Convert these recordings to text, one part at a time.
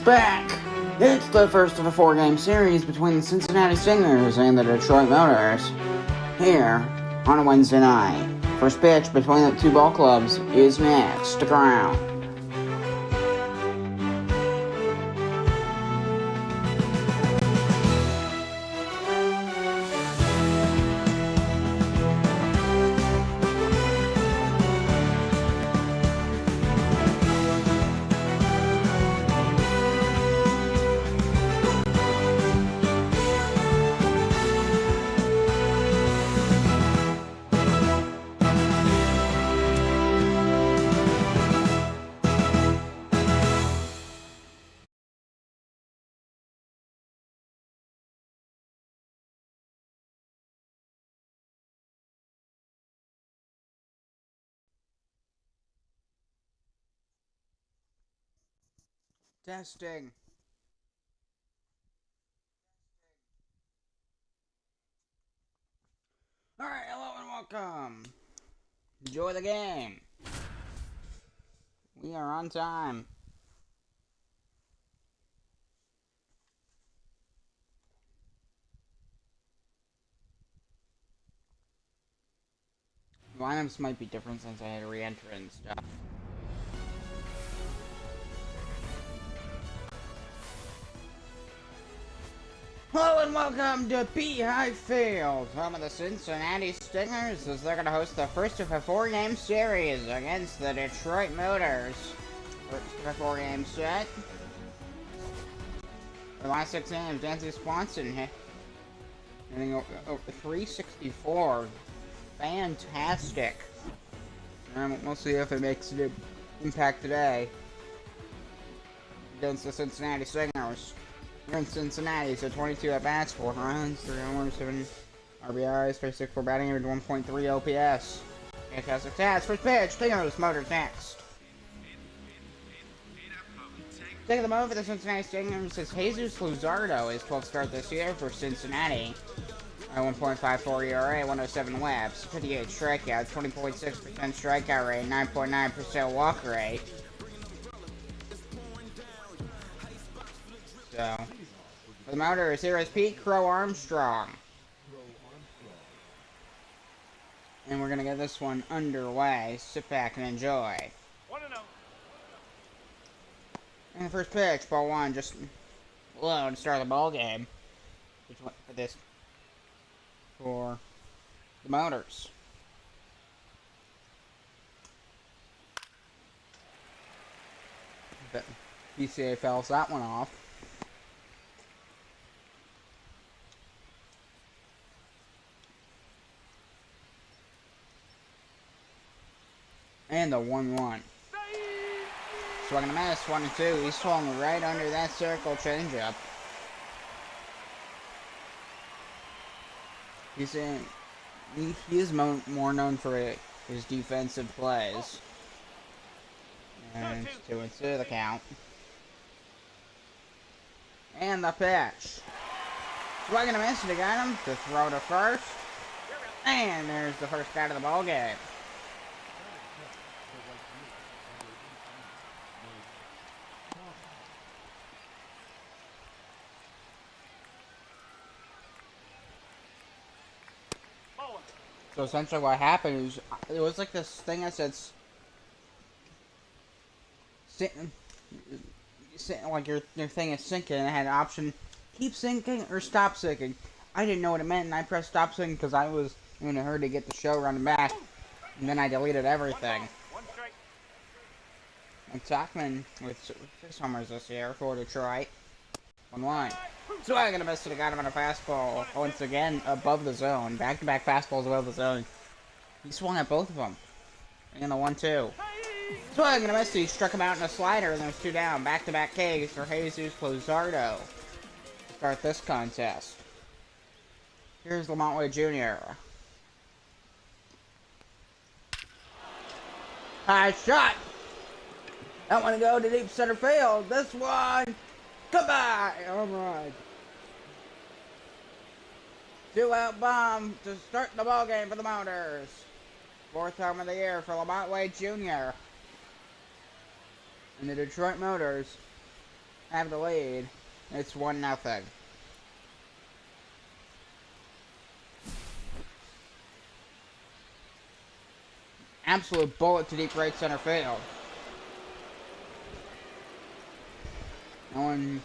back. It's the first of a four-game series between the Cincinnati Stingers and the Detroit Motors here on a Wednesday night. First pitch between the two ball clubs is next. Stick around. Testing. Alright, hello and welcome. Enjoy the game. We are on time. Lineups might be different since I had to re-enter and stuff. Hello and welcome to Beehive Field, home of the Cincinnati Stingers, as they're going to host the first of a four-game series against the Detroit Motors. First of a four-game set. The last 6 games, Dancy Swanson hitting over 364. Fantastic. And we'll see if it makes an impact today against the Cincinnati Stingers. We're in Cincinnati, so 22 at-bats, 4 runs, 3 homers, 7 RBIs, 36 batting average, 1.3 OPS. Fantastic stats. First pitch, Stingers, Motors next. Taking the move for the Cincinnati Stingers is Jesus Luzardo, his 12th start this year for Cincinnati. 1.54 ERA, 107 WAPs, 58 strikeouts, 20.6% strikeout rate, 9.9% walk rate. So, for the Motors, here is Pete Crow Armstrong. And we're going to get this one underway. Sit back and enjoy. 1-0. And the first pitch, ball one, just low to start the ball game. For the Motors. But BCA fouls that one off. And the 1-1. Swinging a miss, 1-2. He swung right under that circle changeup. He is more known for his defensive plays. And 2-2 the count. And the pitch. Swinging a miss to get him to throw to first. And there's the first out of the ball game. So essentially what happened is, it was like this thing that said, like your thing is sinking, and it had an option, keep sinking or stop sinking. I didn't know what it meant, and I pressed stop sinking because I was in a hurry to get the show running back, and then I deleted everything. And Stockman with 6 homers this year for Detroit. 1-1. So I'm gonna miss it. I got him on a fastball once again above the zone. Back-to-back fastballs above the zone. He swung at both of them. And the 1-2. So I'm gonna miss it. He struck him out in a slider, and there's 2 down. Back-to-back Ks for Jesus Luzardo. Start this contest. Here's Lamont Wade Jr. High shot. That one to go to deep center field. This one. Goodbye! Alright. 2-out bomb to start the ball game for the Motors. 4th home of the year for Lamont Wade Jr. And the Detroit Motors have the lead. It's 1-0. Absolute bullet to deep right center field. And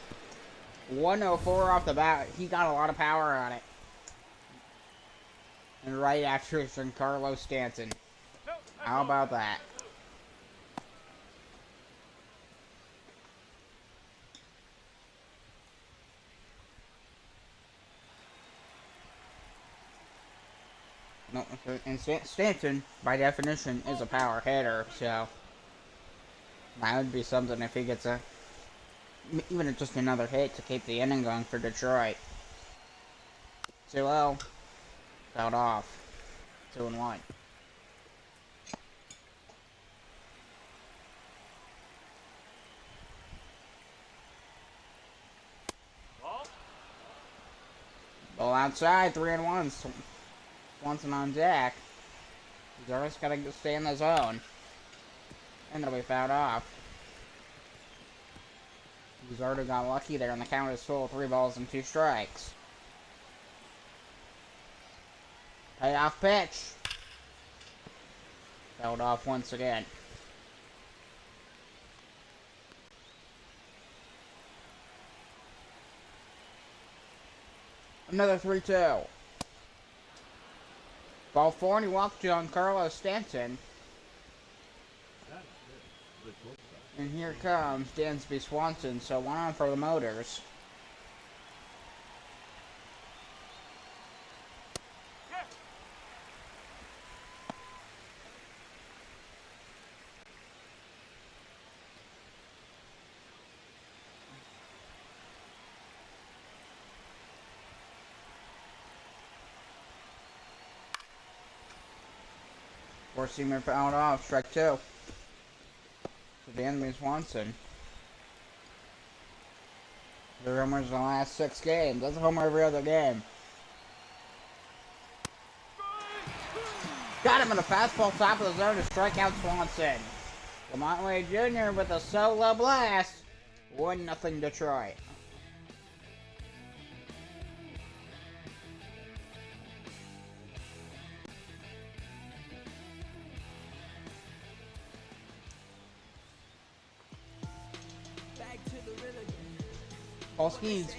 104 off the bat, he got a lot of power on it. And right after it's Giancarlo Stanton. How about that? No, and Stanton, by definition, is a power hitter, so that would be something if he gets even just another hit to keep the inning going for Detroit. 2-0, fouled off, 2-1. Ball outside, 3-1. Swanson on deck. He's always got to stay in the zone. And it'll be fouled off. Zardo got lucky there, and the count is full. 3 balls and 2 strikes. Payoff pitch. Fouled off once again. Another 3-2. Ball 4, and he walked Giancarlo Stanton. And here comes Dansby Swanson, so 1 on for the Motors. Four-seamer fouled off, strike 2. So Dansby Swanson. The homers in the last 6 games. That's a homer every other game. Got him in a fastball top of the zone to strike out Swanson. Lamont Wade Jr. with a solo blast. 1-0 Detroit. Paul Skeens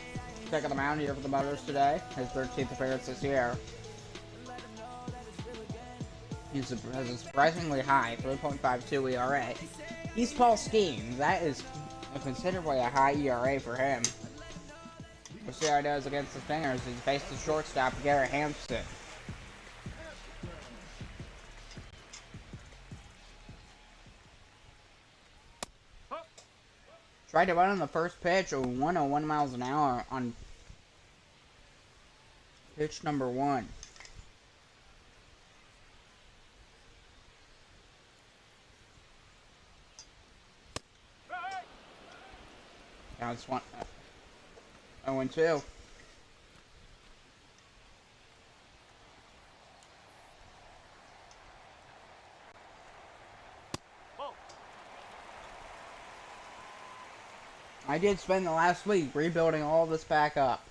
taking the mound here for the Motors today. His 13th appearance this year. He has a surprisingly high 3.52 ERA. He's Paul Skeens. That is considerably a high ERA for him. We'll see how he does against the Stingers. He's faced the shortstop, Garrett Hampson. Tried to run on the first pitch, 101 miles an hour on pitch number 1. Now it's 0-2. I did spend the last week rebuilding all this back up.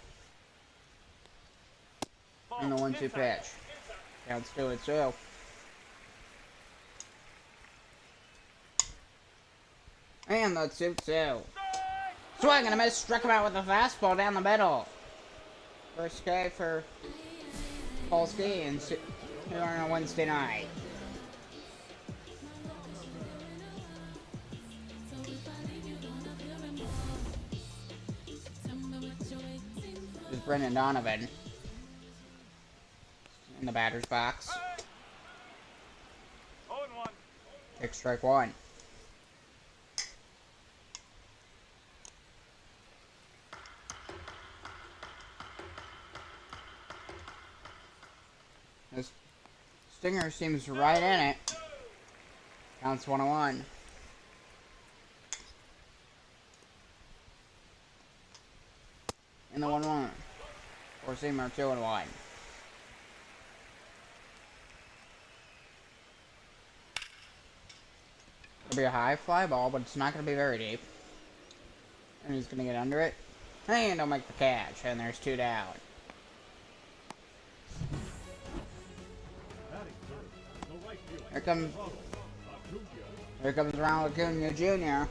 In the 1-2 pitch. Counts 2-2. And the 2-2. Swing and a miss, struck him out with a fastball down the middle. First K for Paul Skeens here on a Wednesday night. This is Brendan Donovan in the batter's box. Take strike 1. This Stinger seems right in it. Counts 1-1. In the 1-1. Four-seamer 2-1. It'll be a high fly ball, but it's not going to be very deep. And he's gonna get under it. And he'll make the catch. And there's 2 down. Here comes Ronald Acuna Jr.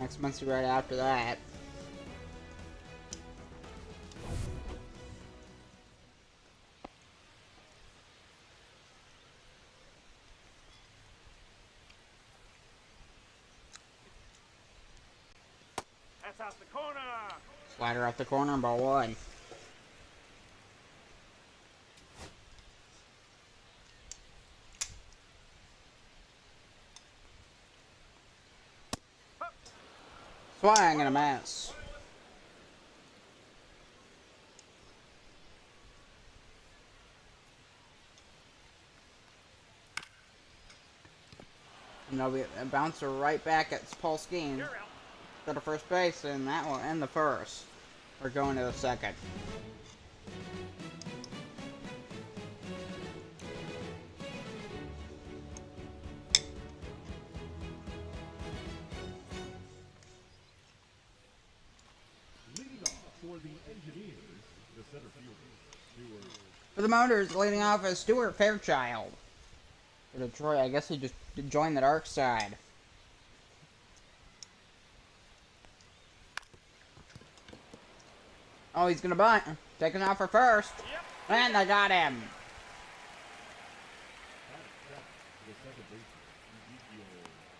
Next month's right after that. That's off the corner. Slider off the corner, ball 1. Swing and a miss. And they'll be a bouncer right back at Polsky to the first base, and that will end the first. We're going to the second. For the Motors, leading off is Stuart Fairchild. For Detroit, I guess he just joined the dark side. Oh, he's gonna bunt. Taking off for first. Yep. And they got him.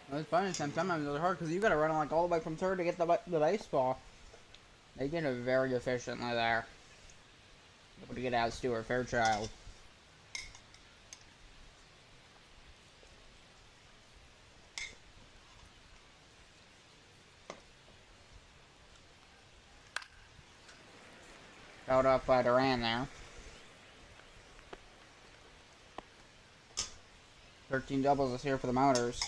Well, it's funny, sometimes it's hard because you gotta run like all the way from third to get the baseball. They did it very efficiently there. Able to get out Stuart Fairchild. Held off by Duran there. 13 doubles is here for the Motors.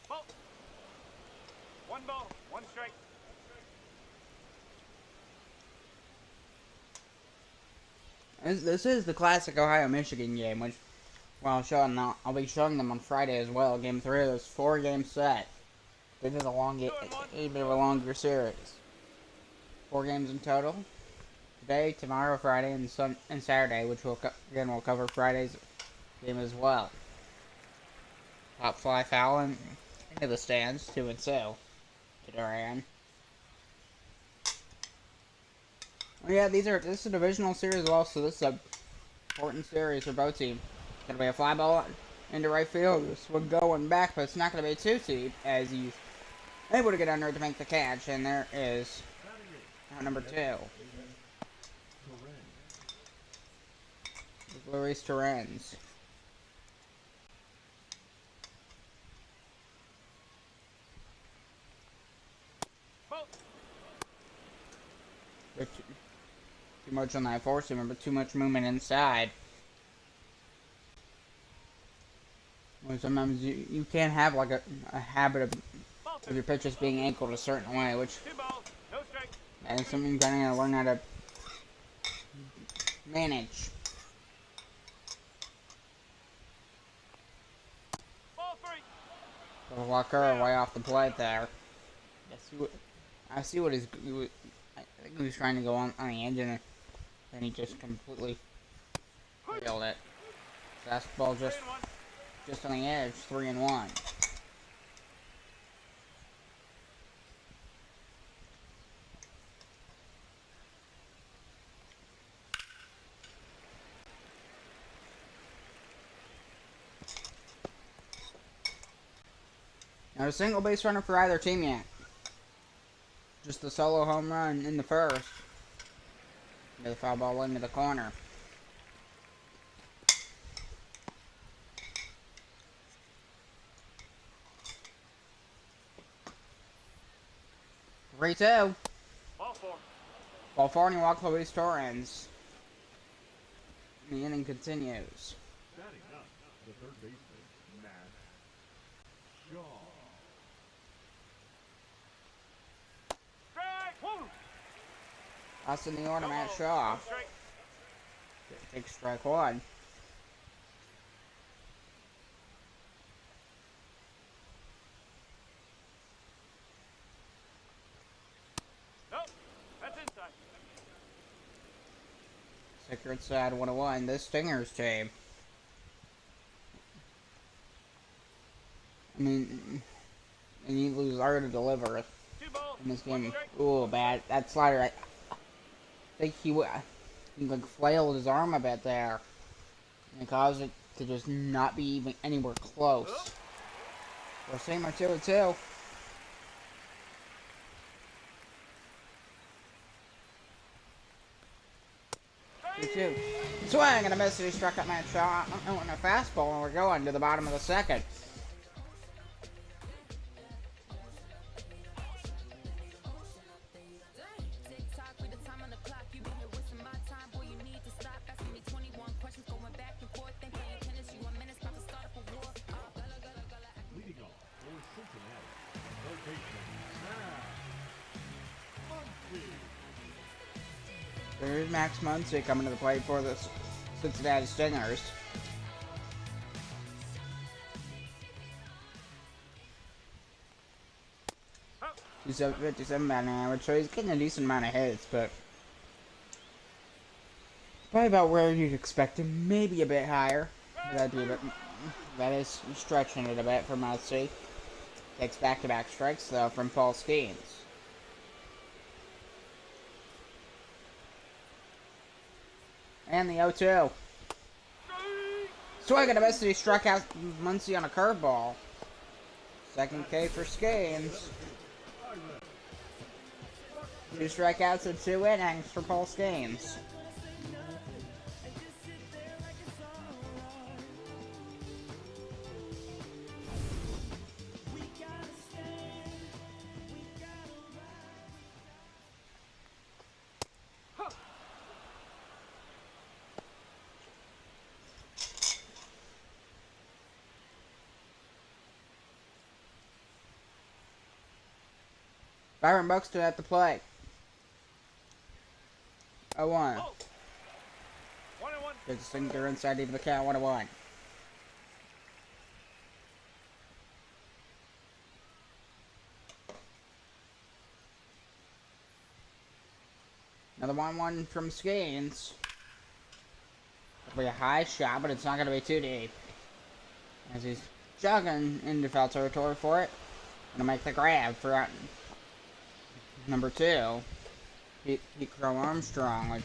Ball. 1 ball, 1 strike. This is the classic Ohio-Michigan game, which, well, I'll be showing them on Friday as well. Game 3 of this 4-game set. This is a bit of a longer series. 4 games in total. Today, tomorrow, Friday, and Saturday, which we'll cover Friday's game as well. Top fly foul into the stands, 2-2 to Duran. Well, yeah, this is a divisional series as well, so this is an important series for both teams. It's gonna be a fly ball into right field. This one going back, but it's not gonna be too deep as he's able to get under it to make the catch, and there is number 2. Luis Torrens. Too much on that four-seamer, but too much movement inside. Well, sometimes you can't have like a habit of your pitches being anchored a certain way, which and something you're gonna learn how to manage. So Walker way off the plate there. I see what he's. I think he was trying to go on the edge, and then he just completely failed it. Fastball just on the edge, 3-1. Not a single base runner for either team yet. Just a solo home run in the first. The foul ball into the corner. Three two. Ball 4 and he walks Luis Torrens. The inning continues. Batting up, the third baseman, Matt Shaw. Us in the order, Matt Shaw. Takes strike 1. Secret side 101. This Stingers team. I mean, and you lose hard to deliver 2 balls, in this 1 game. strike. Ooh, bad. That slider, I think he like flailed his arm a bit there. And it caused it to just not be even anywhere close. Or same or 2-2. 2-2. Swing and a miss. He struck up my shot on a fastball, and we're going to the bottom of the second. Leading off for Cincinnati. Third baseman, Muncy. There's Max Muncy coming to the plate for the Cincinnati Stingers. He's up 57 batting average, so he's getting a decent amount of hits, but probably about where you'd expect him, maybe a bit higher. That is stretching it a bit for Muncy. Takes back-to-back strikes though from Paul Skeens. And the 0-2. Swing and a miss. He struck out Muncy on a curveball. Second K for Skeens. 2 strikeouts in 2 innings for Paul Skeens. Byron Buxton at the plate. 0-1. 1-1. There's a sinker inside into the count. 1-1. Another 1-1 from Skeens. It'll be a high shot, but it's not going to be too deep. As he's jogging into foul territory for it. Gonna make the grab for number 2. Pete Crow Armstrong, which...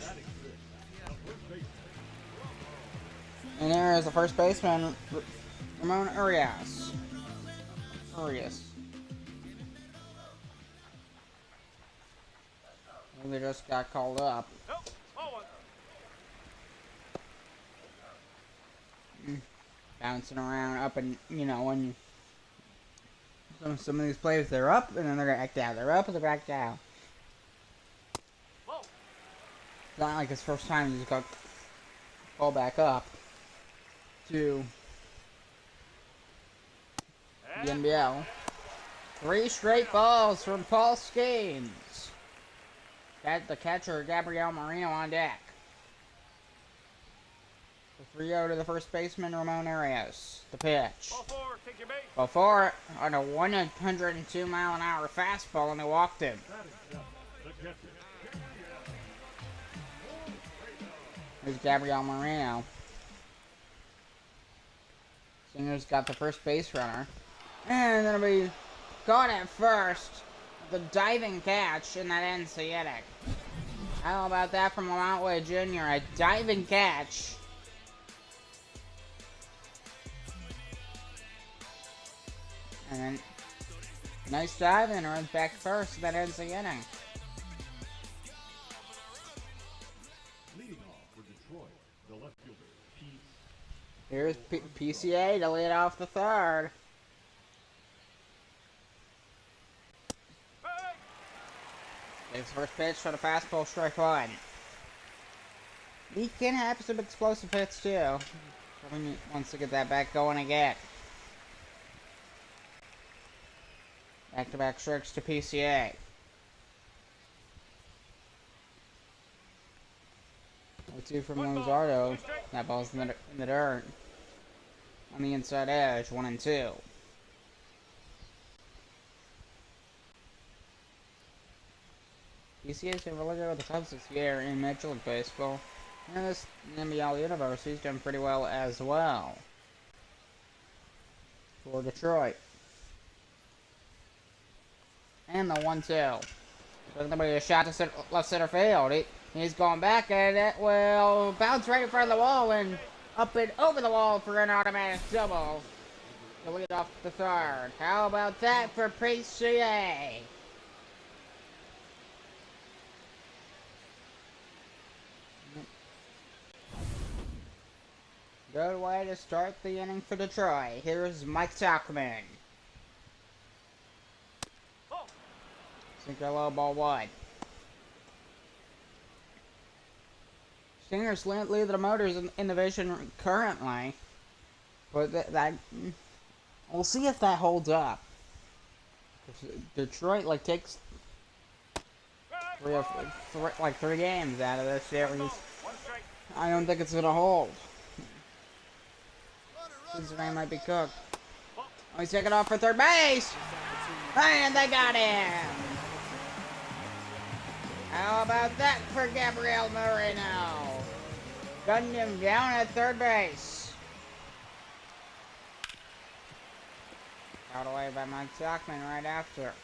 And there is the first baseman, Ramon Urias. They just got called up. Nope. Ball 1. Bouncing around up and, you know, when some of these players, they're up and then they're back down. They're up and they're back down. Whoa. It's not like his first time he's got called back up to the NBL. 3 straight balls from Paul Skeens. The catcher, Gabriel Marino, on deck. The 3-0 to the first baseman, Ramon Arias. The pitch. Ball 4. Take your base. Before on a 102-mile-an-hour fastball, and they walked him. The catcher. Here's Gabriel Marino. Singer's got the first base runner. And it'll be caught at first. The diving catch, and that ends the inning. How about that from Lamont Way Jr.? A diving catch. And then, nice dive, and runs back first, and that ends the inning. Leading off for Detroit, the left fielder, Pete. Here's PCA to lead off the third. His first pitch for the fastball, strike 1. He can have some explosive hits too. Probably wants to get that back going again. Back-to-back strikes to PCA. 0-2 from Luzardo. That ball's in the dirt. On the inside edge, 1-2. PCA's been really good with the Cubs this year in Major League Baseball. And this NBL universe, he's done pretty well as well for Detroit. And the 1-2. So nobody a shot to left center field. He's going back and it will bounce right in front of the wall and up and over the wall for an automatic double to lead off the third. How about that for PCA? Good way to start the inning for Detroit. Here's Mike Tauchman. Sinker low, ball 1. Stingers lead the Motors in the division currently, but that we'll see if that holds up. Detroit takes 3 games out of this series. I don't think it's gonna hold. Cincinnati might be cooked. Oh, he's taking off for third base, and they got him. How about that for Gabriel Moreno? Gunned him down at third base. Out away by Mike Tauchman right after.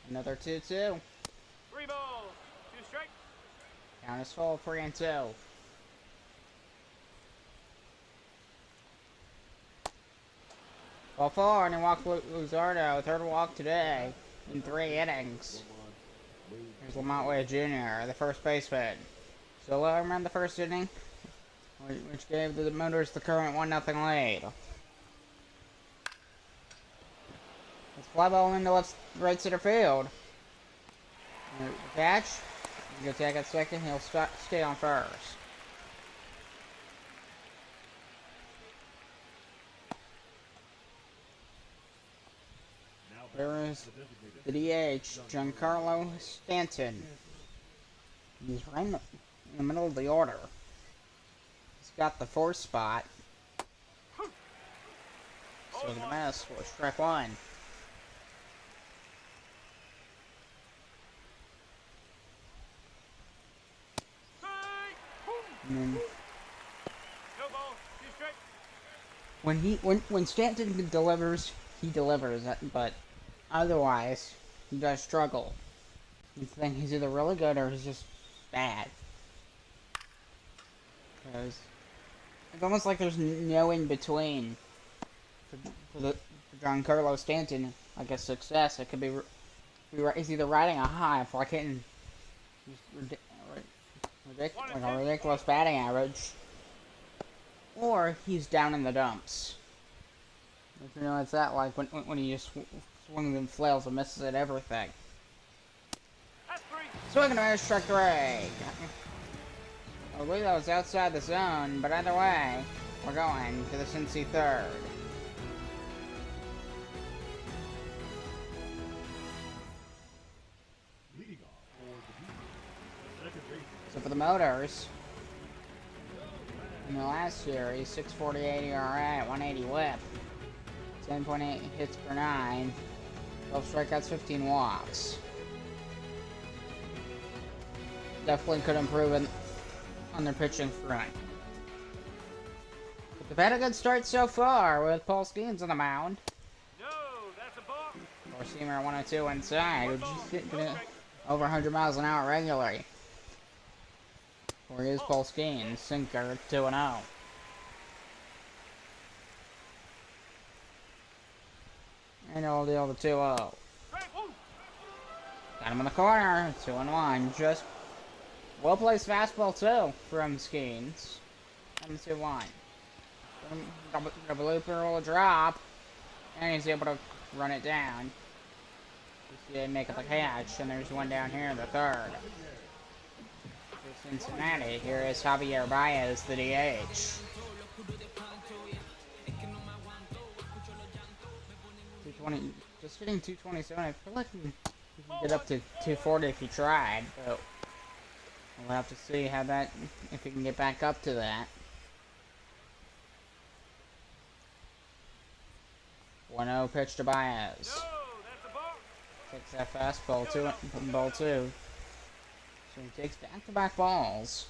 Another 2-2. 3 balls, 2 strikes. Count is full, 3-2. Ball 4, and he walked Luzardo, third walk today in 3 innings. Here's Lamont Wade Jr., the first baseman. So remember the first inning, which gave the Motors the current 1-0 lead. Let's fly ball into right center field. The catch. He'll take it second. He'll stay on first. There is the DH, Giancarlo Stanton. He's right in the middle of the order. He's got the 4th spot. So the miss for strike 1. And then when Stanton delivers, he delivers, but otherwise he does struggle. You think he's either really good or he's just bad. Because it's almost like there's no in between for Giancarlo Stanton. Like a success, it could be he's either riding a high for hitting a ridiculous batting average, or he's down in the dumps. If you know it's that like when he just swings and flails and misses at everything. Swinging away, strike 3. I believe that was outside the zone, but either way, we're going to the Cincy third. So for the Motors, in the last series, 6.48 ERA, 180 WHIP, 10.8 hits per 9, 12 strikeouts, 15 walks. Definitely could improve on their pitching front. But they've had a good start so far with Paul Skeens on the mound. No, that's a ball. Four-seamer 102 inside, which is hitting over 100 miles an hour regularly. Where is Paul Skeens? Sinker 2-0. And he'll deal the 2-0. Got him in the corner. 2-1. Just well-placed fastball, too, from Skeens. 2-1. Double looper will drop. And he's able to run it down. You see him make it the catch. And there's one down here in the third. For Cincinnati, here is Javier Baez, the DH. 220, just hitting 227. I feel like he could get up to 240 if he tried, but we'll have to see how that, if he can get back up to that. 1-0 pitch to Baez. Takes that fastball to ball two. So he takes back-to-back balls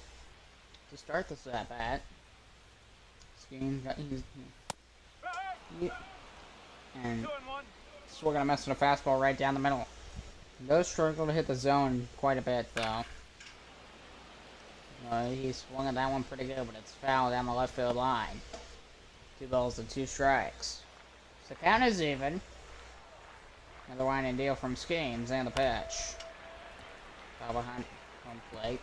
to start this at bat. Skiing got and 2-1. swinging a mess with a fastball right down the middle. He does struggle to hit the zone quite a bit though. He swung at that one pretty good, but it's foul down the left field line. 2 balls and 2 strikes. So count is even. Another winding deal from Schemes and the pitch. Foul behind home plate.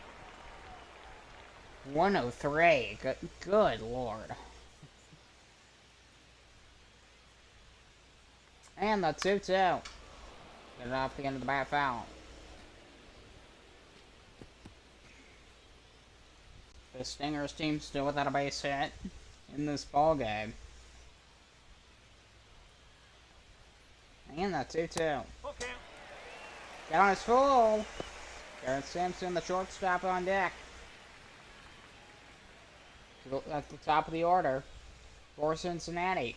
103. Good lord. And the 2-2. Get it off the end of the bat foul. The Stingers team still without a base hit in this ball game. And the 2-2. Okay. Count is full. Garrett Sampson, the shortstop, on deck. At the top of the order for Cincinnati.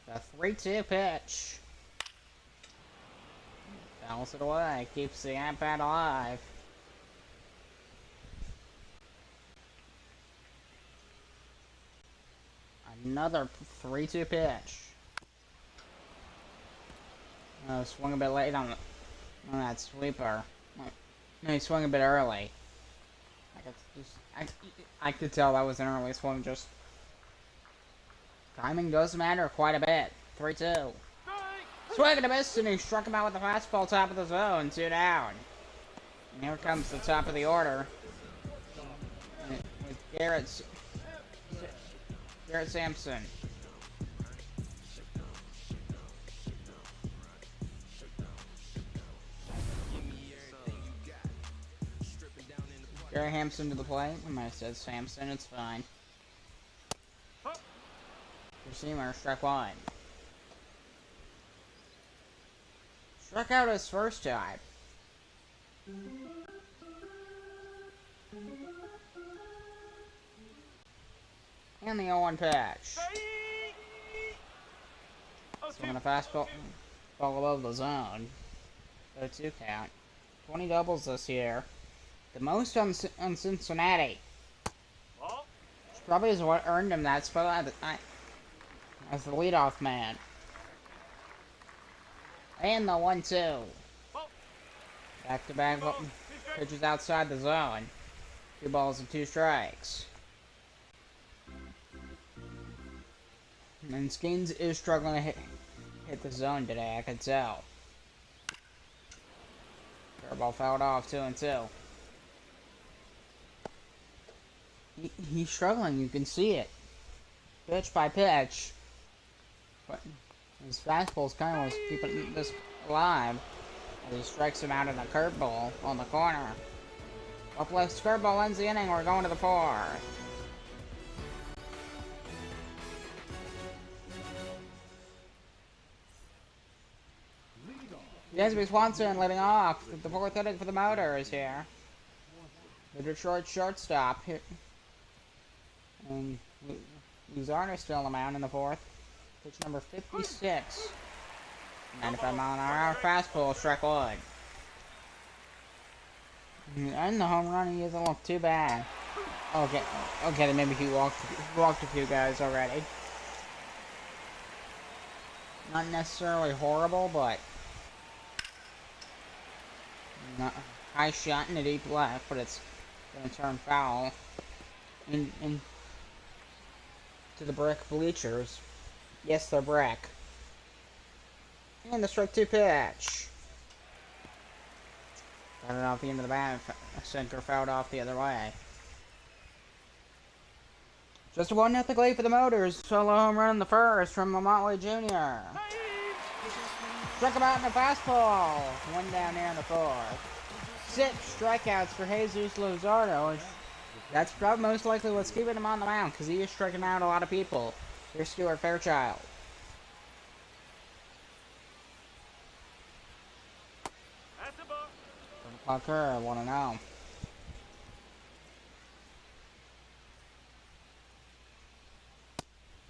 The 3-2 pitch. Fouls it away. Keeps the at-bat alive. Another 3-2 pitch. Swung a bit late on that sweeper. No, he swung a bit early. I could tell that was an early swing. Just timing does matter quite a bit. 3-2. Swing and a miss, and he struck him out with the fastball top of the zone. 2 down. And here comes the top of the order with Garrett Sampson. Gary Hampson to the plate. I might have said Sampson, it's fine. Receiver, strike one. Struck out his first time. And the 0-1 pitch. Swinging a fastball above the zone. 0-2 count. 20 doubles this year. The most on Cincinnati. Which probably is what earned him that spot as the leadoff man. And the 1-2. Back-to-back pitches outside the zone. 2 balls and 2 strikes. And Skins is struggling to hit the zone today, I could tell. Curveball fouled off, 2-2. He's struggling, you can see it. Pitch by pitch. But his fastball's kind of was keeping this alive. As he strikes him out in a curveball on the corner. Up left curveball ends the inning, we're going to the 4th. Desby Swanson leading off the 4th inning for the Motors here. The Detroit shortstop here. And Luzardo still on the mound in the 4th. Pitch number 56. 95-mile-an-hour fastball, strike one. And the home run, he doesn't look too bad. Okay, maybe he walked a few guys already. Not necessarily horrible, but not high shot in the deep left, but it's going to turn foul in to the brick bleachers. Yes, they're brick. And the strike 2 pitch. Got it off the end of the bat. Sinker fouled off the other way. Just a 1-0 lead for the Motors. Solo home run in the first from Motley Jr. Struck him out in the fastball. 1 down there in the 4th. 6 strikeouts for Jesus Luzardo. That's probably most likely what's keeping him on the mound, because he is striking out a lot of people. Here's Stuart Fairchild. That's a ball. Parker, 1-0. No,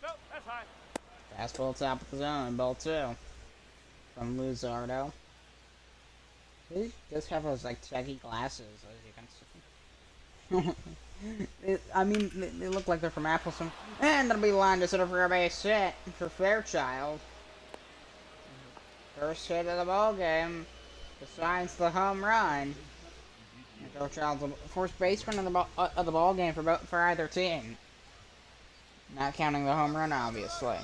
that's high. Fastball top of the zone, ball 2. from Luzardo. He does have those like chaggy glasses, as you can see. I mean, they look like they're from Appleton. And that'll be the line to set up for a base hit for Fairchild. First hit of the ball game, besides the home run. Fairchild's the first baseman of the ball game for either team. Not counting the home run, obviously.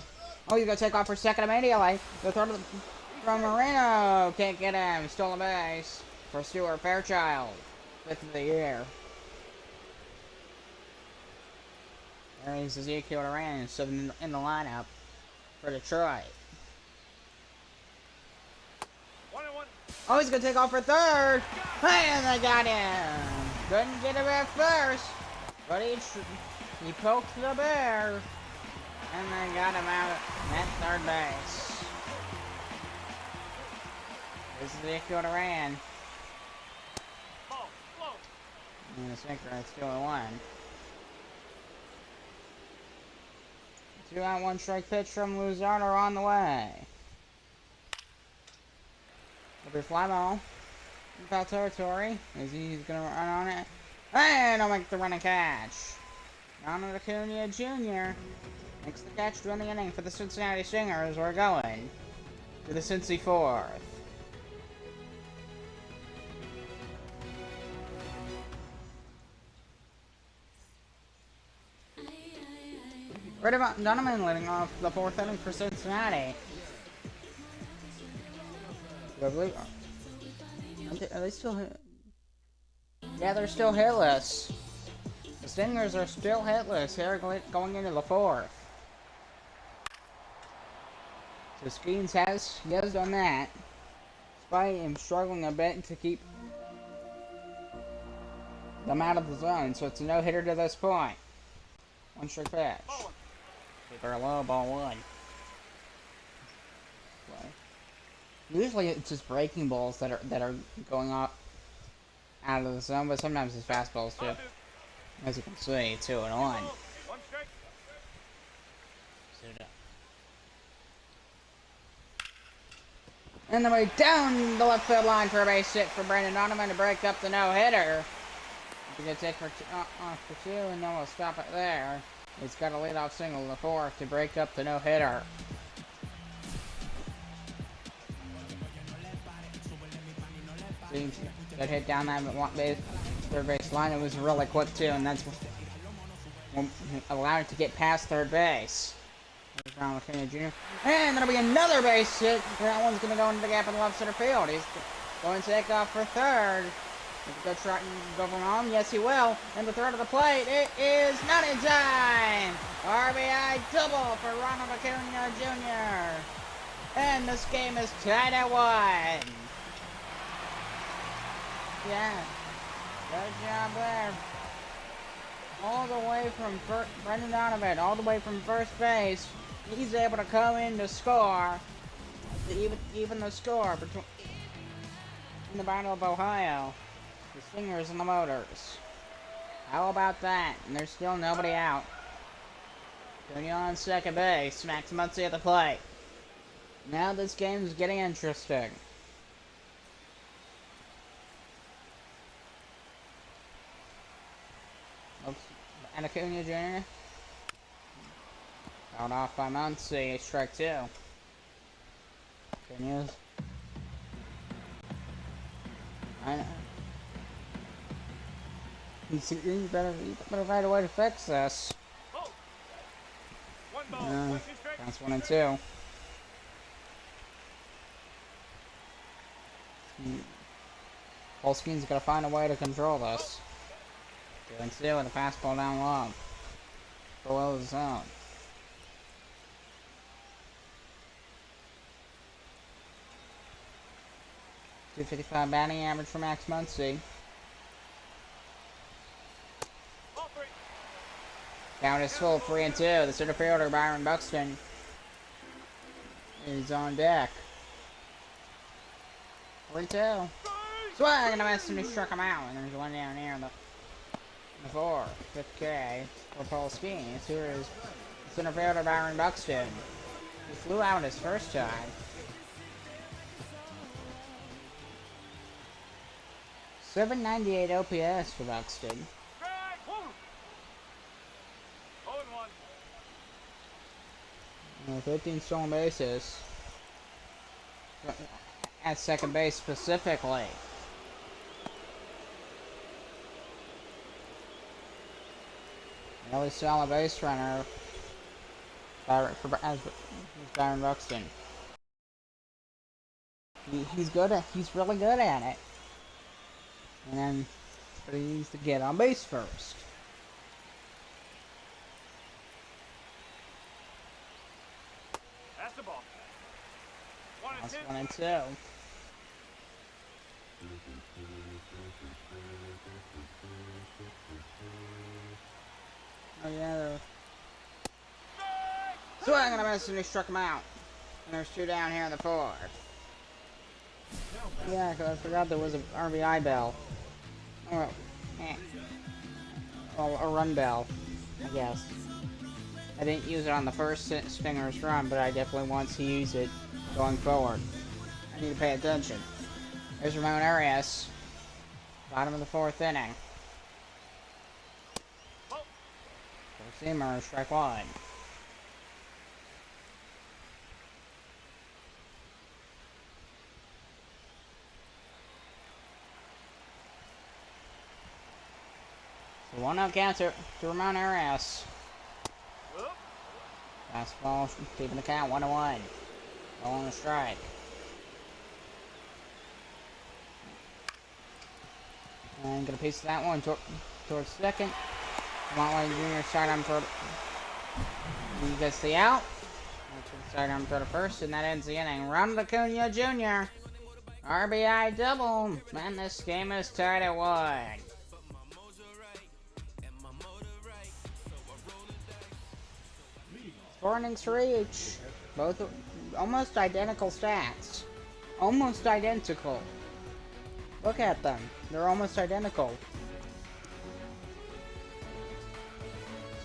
Oh, he's gonna take off for second immediately. The throw from Marino. Can't get him. Stole a base for Stuart Fairchild. 5th of the year. There is Ezekiel Duran in the lineup for Detroit. 1-1. Oh, he's gonna take off for third. And they got him. Couldn't get him at first, but he poked the bear. And they got him out at third base. This is Ezekiel Duran. Ball, slow. And the sinker, it's 2-1. 2-out, 1 strike pitch from Luzardo on the way. It'll be fly ball. In foul territory. As he's gonna run on it. And I'll make the running catch. Ronald Acuna Jr. makes the catch to win the inning for the Cincinnati Stingers. We're going to the Cincy 4th. Brady Donovan leading off the 4th inning for Cincinnati. I believe, are they still hit? Yeah, they're still hitless. The Stingers are still hitless here going into the 4th. So Skeens has done that, despite him struggling a bit to keep them out of the zone. So it's a no-hitter to this point. 1 strike pitch. Keeper low, ball 1. Usually it's just breaking balls that are going out of the zone, but sometimes it's fastballs too. As you can see, 2-1. 1 strike. And then way down the left field line for a base hit for Brandon Donovan to break up the no-hitter. He's gonna take for 2, and then we'll stop it there. He's got a leadoff single in the 4th to break up the no-hitter. Good hit down that third base line. It was really quick too, and that's what allowed it to get past third base. There's Ronald Acuna Jr. And there'll be another base hit. That one's going to go into the gap in left center field. He's going to take off for third. Go try and go from home. Yes, he will. And the third of the plate. It is not in time. RBI double for Ronald Acuna Jr. And this game is tied at 1. Yeah, good job there. All the way from Brendan Donovan, all the way from first base, he's able to come in to score, even the score between in the Battle of Ohio, the Stingers and the Motors. How about that? And there's still nobody out. Junior on second base, Max Muncy at the plate. Now this game is getting interesting. And Acuna Jr. Fouled off by Muncy, strike 2. Acuna's. I know. He better find a way to fix this. Oh. 1 ball, 2 strike. Counts 1 and 2. Polskin's gotta find a way to control this. 2 and 2 with a fastball down low. Below the zone. .255 batting average for Max Muncy. Count is full, 3 and 2. The center fielder Byron Buxton is on deck. 3-2. Swing and a miss, and he struck him out. And there's one down here in the 4th, 5th K for Paul Skeens. Here is center fielder Byron Buxton. He flew out his first time. 798 OPS for Buxton. Strike! Woo! 0-1. 15 stolen bases. At second base specifically. Really solid base runner as Byron Buxton. He's really good at it. But he needs to get on base first. That's the ball. That's 1-2. 1-2. Oh yeah. So I'm gonna miss, and he struck him out. And there's 2 down here in the 4th. Yeah, because I forgot there was a RBI bell. Or, well, a run bell, I guess. I didn't use it on the first Stinger's run, but I definitely want to use it going forward. I need to pay attention. There's Ramon Arias. Bottom of the 4th inning. Four-seamer, strike 1. So 1-0 counter to Ramon Arias. Fastball, keeping the count 1-1. Ball on the strike. And gonna piece that one towards second. Montway Jr. sidearm throw. He gets the out. Sidearm throw to first, and that ends the inning. Ronald Acuna Jr. RBI double. Man, this game is tied at 1. Four innings for each. Both almost identical stats. Almost identical. Look at them. They're almost identical.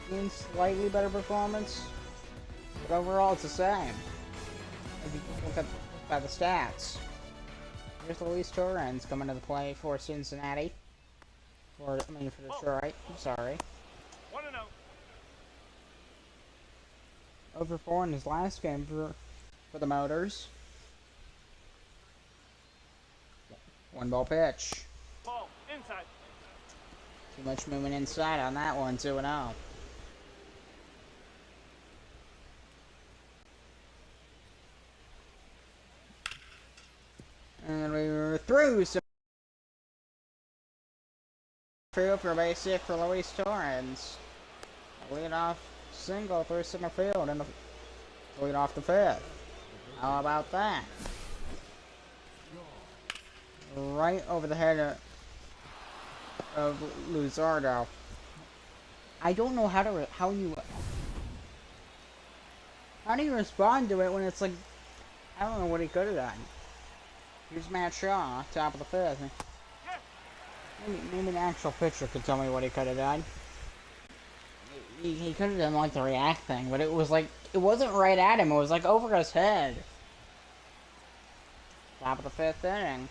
Skiing slightly better performance, but overall it's the same. If you look at the stats. Here's Luis Torrens coming to the play for Cincinnati. For Detroit. I'm sorry. 1-0. Over 4 in his last game for the Motors. 1-ball pitch. Ball inside. Too much movement inside on that one. 2-0. And we were through some field for a base hit for Luis Torrens. Lead off single through center field and lead off the 5th. How about that? Right over the head of Luzardo. I don't know how do you respond to it when it's like, I don't know what he could have done. Here's Matt Shaw, top of the 5th. Maybe an actual pitcher could tell me what he could have done. He could have done like the react thing, but it was like, it wasn't right at him, it was like over his head. Top of the 5th inning.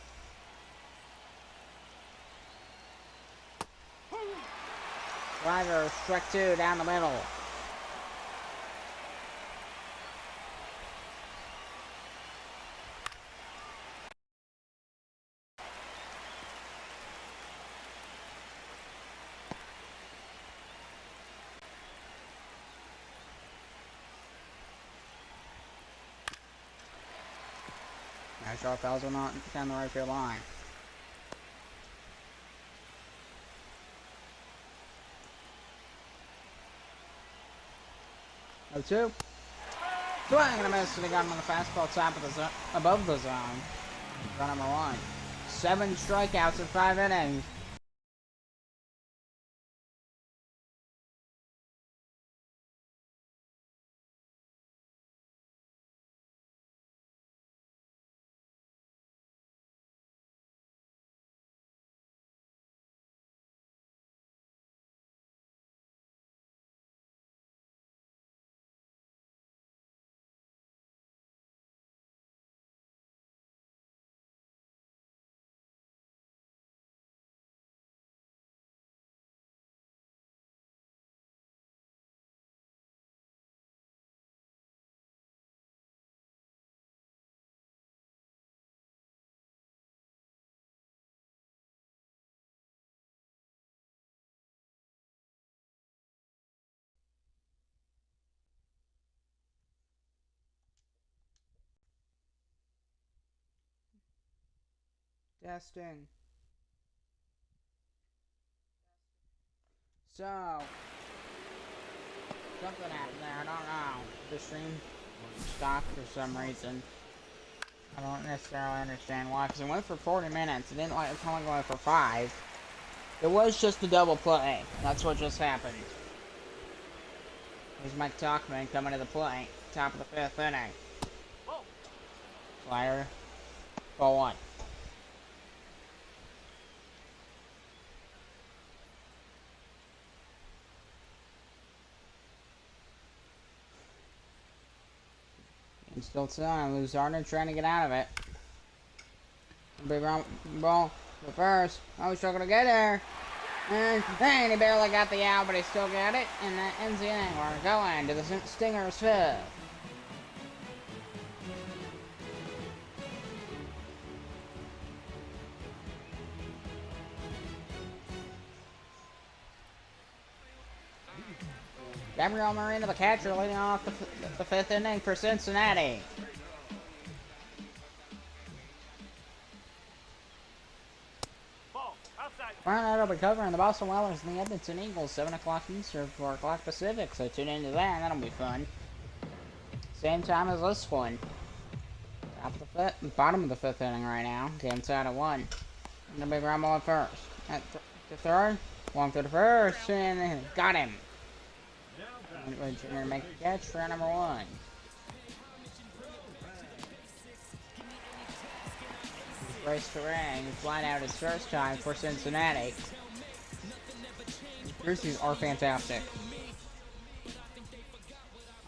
Driver, strike 2 down the middle. Shaw fouls one not down the right field line. Oh, 2. Swing and a miss, and he got him on the fastball top of the zone, above the zone. Run number 1. 7 strikeouts in 5 innings. Testing. So, something happened there. I don't know. The stream stopped for some reason. I don't necessarily understand why, because it went for 40 minutes. It didn't like it's only going for 5. It was just a double play. That's what just happened. Here's Mike Talkman coming to the plate. Top of the 5th inning. Flyer. Ball 1. And still time. Luzardo trying to get out of it. Big round ball for first. Oh, he's struggling to get there. And he barely got the out, but he still got it. And that ends the inning. We're going to the Stingers 5th. Gabriel Marino, the catcher, leading off the 5th inning for Cincinnati. Ball, outside. Tomorrow night will be covering the Boston Whalers and the Edmonton Eagles, 7 o'clock Eastern, 4 o'clock Pacific, so tune into that, that'll be fun. Same time as this one. Top of the 5th, bottom of the 5th inning right now, game tied at 1. And the big ground ball at first. At the 3rd, long to the 1st, and got him. We're gonna make a catch for number 1. Bryce Terang flying out his first time for Cincinnati. Jerseys are fantastic.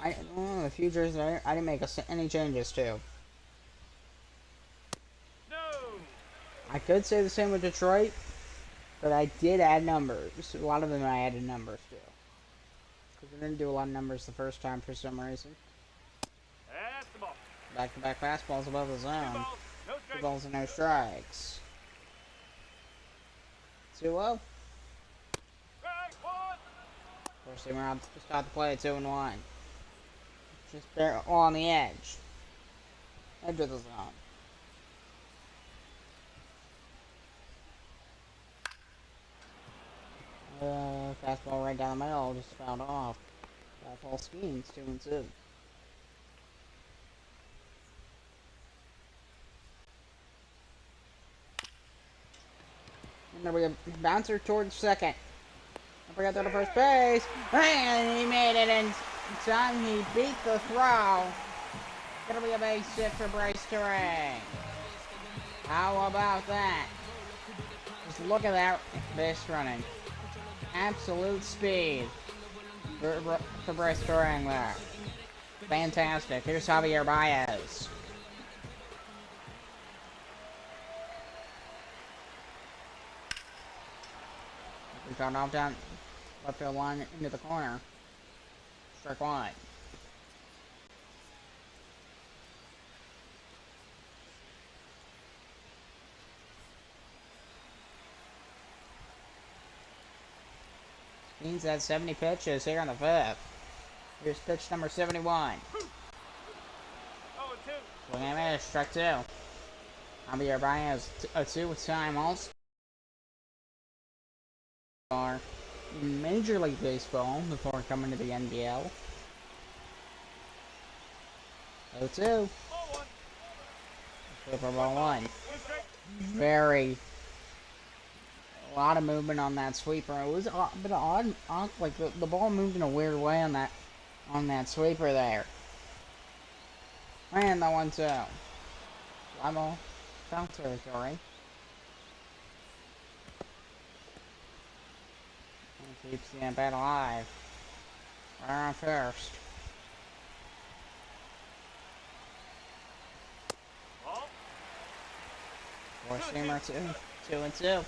The few jerseys I didn't make any changes to. No. I could say the same with Detroit, but I did add numbers. A lot of them I added numbers to. Because I didn't do a lot of numbers the first time for some reason. That's the ball. Back-to-back fastballs above the zone. 2 balls and no strikes. 2-0. First team around to start the play at 2-1. Just there on the edge. Edge of the zone. Fastball right down the middle, just fouled off. Fastball schemes, 2-2. And there we go, bouncer towards second. Don't forget to go to first base, and he made it in time. He beat the throw. Gonna be a base hit for Bryce Terang. How about that? Just look at that base running. Absolute speed for Bryce Terang there. Fantastic. Here's Javier Baez. We found off down left field line into the corner. Strike 1. Means that 70 pitches here on the 5th. Here's pitch number 71. 0-2. Swing and miss, strike 2. Javier Baez, a 2 time also. In Major League Baseball before coming to the NBL. 0-2. Super Bowl 1. A lot of movement on that sweeper. It was a bit odd, like the ball moved in a weird way on that sweeper there. And that 1-2. Level foul territory. And keeps the at-bat alive. Right on first. Four-seamer 2-2.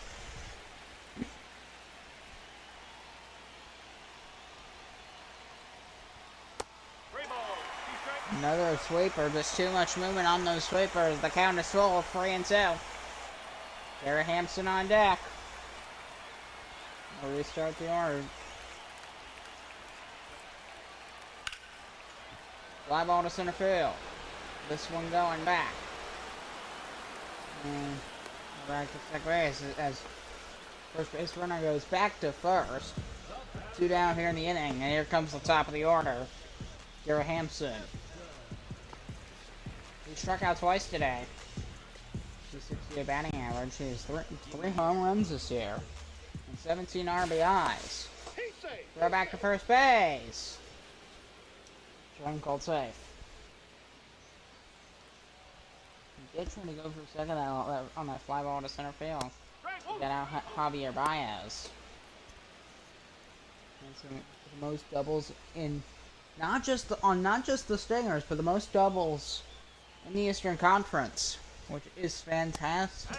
Another sweeper, just too much movement on those sweepers. The count is full, 3-2. Gary Hampson on deck. We'll restart the order. Fly ball to center field. This one going back. Back to second base as first base runner goes back to first. 2 down here in the inning, and here comes the top of the order, Garrett Hampson. He struck out twice today. 268 batting average. He has three home runs this year and 17 RBIs. Throw back to first base. Jordan called safe. He did try to go for a second on that fly ball to center field. Got out Javier Baez. And the most doubles in not just the Stingers, but the most doubles in the Eastern Conference, which is fantastic.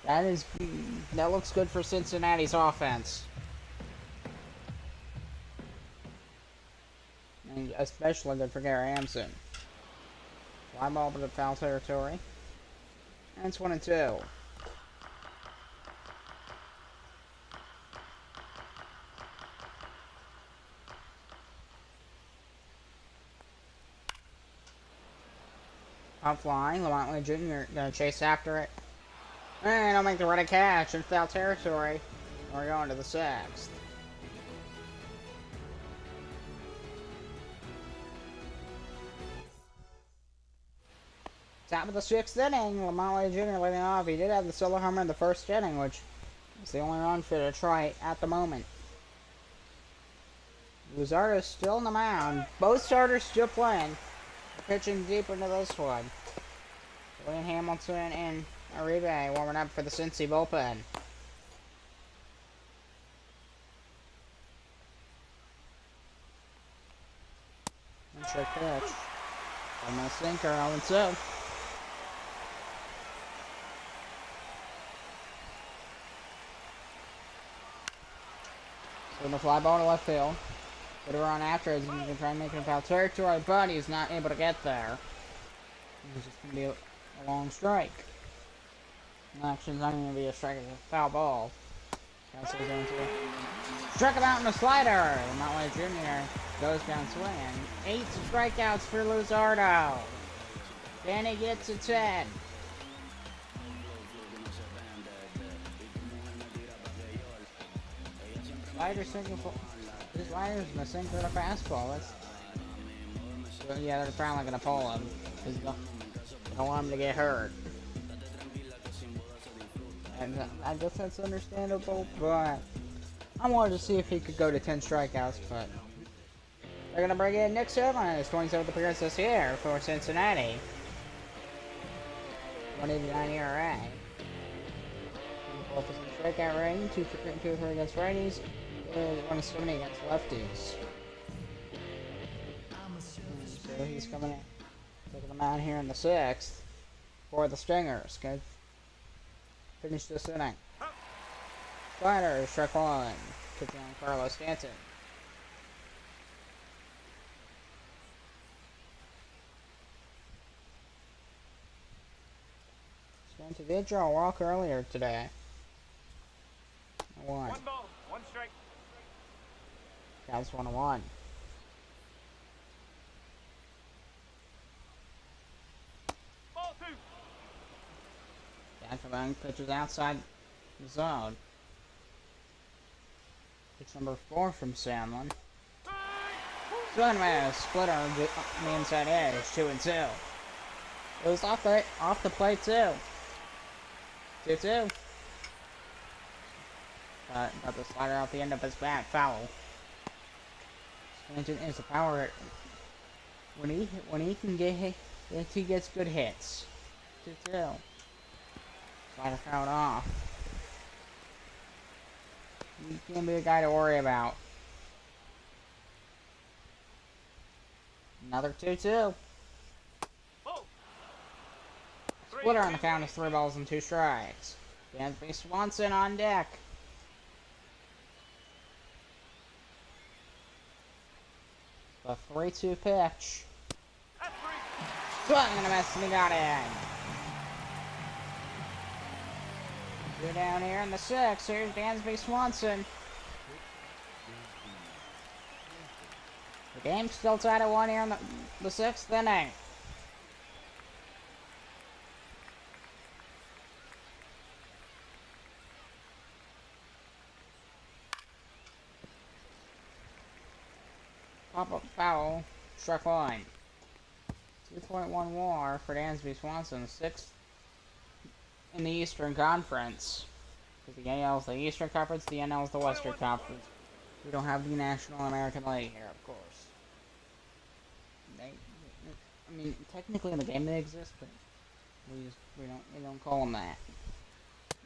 That looks good for Cincinnati's offense. And especially good for Gary Hampson. Fly ball to the foul territory. And it's 1-2. Up flying, Lamont Lee Jr. gonna chase after it. And I'll make the right catch in foul territory. We're going to the 6th. Top of the 6th inning, Lamont Lee Jr. leading off. He did have the solo homer in the first inning, which is the only run for Detroit at the moment. Luzardo's still on the mound. Both starters still playing. Pitching deep into this one. William Hamilton and Uribe warming up for the Cincy bullpen. Trick pitch. Almost sinker, 0-2. So the fly ball to left field. Put her on after as he's going to try and make it in foul territory, but he's not able to get there. It's just going to be a long strike. Actually, it's not going to be a strike, it's a foul ball. Struck him out in the slider. Lamont Lee Jr. goes down swinging. 8 strikeouts for Luzardo. Then he gets a 10. Slider single. His slider's in the sinker to fastball. That's. Yeah, they're probably gonna pull him. They don't want him to get hurt. And I guess that's understandable, but I wanted to see if he could go to 10 strikeouts, but they're gonna bring in Nick Sirlin, his 27th appearance this year for Cincinnati. 189 ERA. 4% strikeout rating, 2-3 against righties, 170 against lefties. So he's coming in, taking them out here in the 6th for the Stingers. Good. Finish this inning. Slider, strike 1. Kicking on Carlos Stanton. Stanton did draw a walk earlier today. 1. 1 ball, 1 strike. Counts 1-1. Ball 2. Back-to-back pitches outside the zone. Pitch number 4 from Sandlin. Swing man, splitter on the inside edge, 2-2. It was off the plate too. 2-2. Got the slider off the end of his bat, foul. Stanton is a power. When he can get hit, he gets good hits. 2-2. Slider fouled off. He can't be a guy to worry about. Another 2-2. Splitter on the count is 3 balls and 2 strikes. Dansby Swanson on deck. The 3-2 pitch. Swung and a miss, and he got in. We're down here in the 6th. Here's Dansby Swanson. The game's still tied at 1 here in the 6th inning. Strike one. 2.1 WAR for Dansby Swanson, 6th in the Eastern Conference. Because the AL is the Eastern Conference, the NL is the Western Conference. We don't have the National American League here, of course. I mean, technically in the game they exist, but we don't call them that.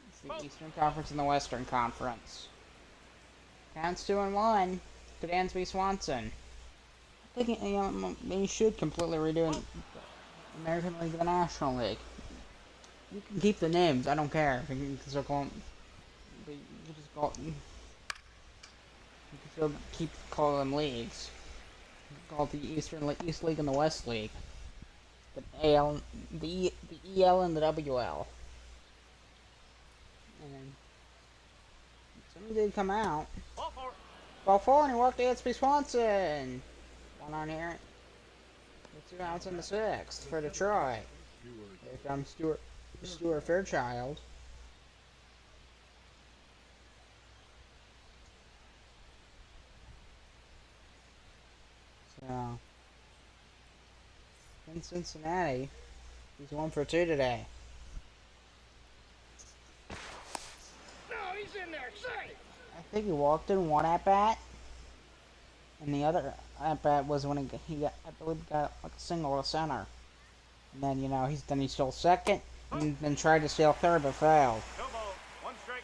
It's the Eastern Conference and the Western Conference. Counts 2-1 to Dansby Swanson. I think they should completely redo the American League and the National League. You can keep the names, I don't care. You can still call them, but you just call you can still keep calling them leagues. You can call it the East League and the West League. The AL, the EL and the WL. And then something did come out. Ball four, and he walked Dansby Swanson. One on here. With 2 outs in the 6th for Detroit. Here comes Stuart Fairchild. So, in Cincinnati, he's 1 for 2 today. No, he's in there. Say. I think he walked in 1 at bat, and the other at bat was when he got, I believe, got like a single to center. And then he stole second, and then tried to steal third but failed. No ball. 1 strike.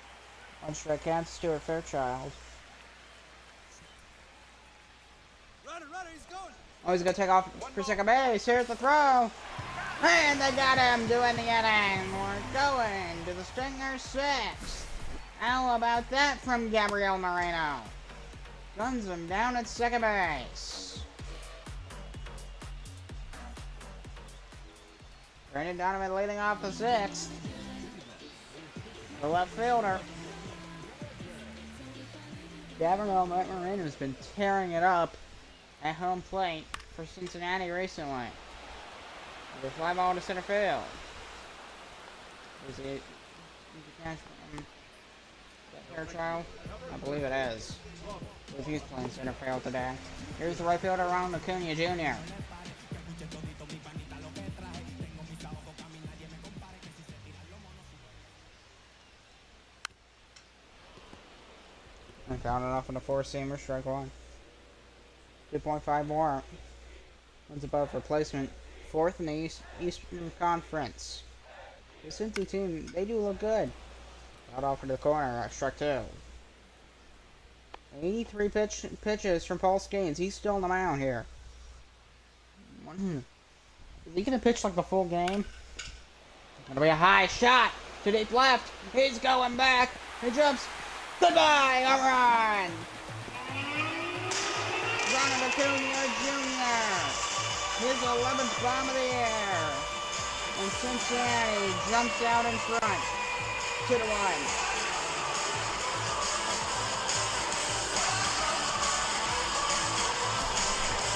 1 strike counts Stuart Fairchild. Runner, he's going. Oh, he's gonna take off for second base. Here's the throw. And they got him doing the inning. We're going to the Stinger 6th. How about that from Gabriel Moreno? Guns him down at second base. Brandon Donovan leading off the 6th. The left fielder. Gabriel Moreno's been tearing it up at home plate for Cincinnati recently. With a fly ball to center field. Is it catch from Fairchild? I believe it is. If he's playing center field today. Here's the right fielder, Ronald Acuna Jr. I found it off in the 4-seamer, strike one. 2.5 more. One's above replacement. 4th in the Eastern Conference. The Cincy team, they do look good. Out off into the corner at strike two. 83 pitches from Paul Skeens. He's still on the mound here. Is he going to pitch like the full game? Gonna be a high shot to deep left. He's going back. He jumps. Goodbye. Home run. Ronald Acuna Jr. His 11th bomb of the year. And Cincinnati jumps out in front. 2-1.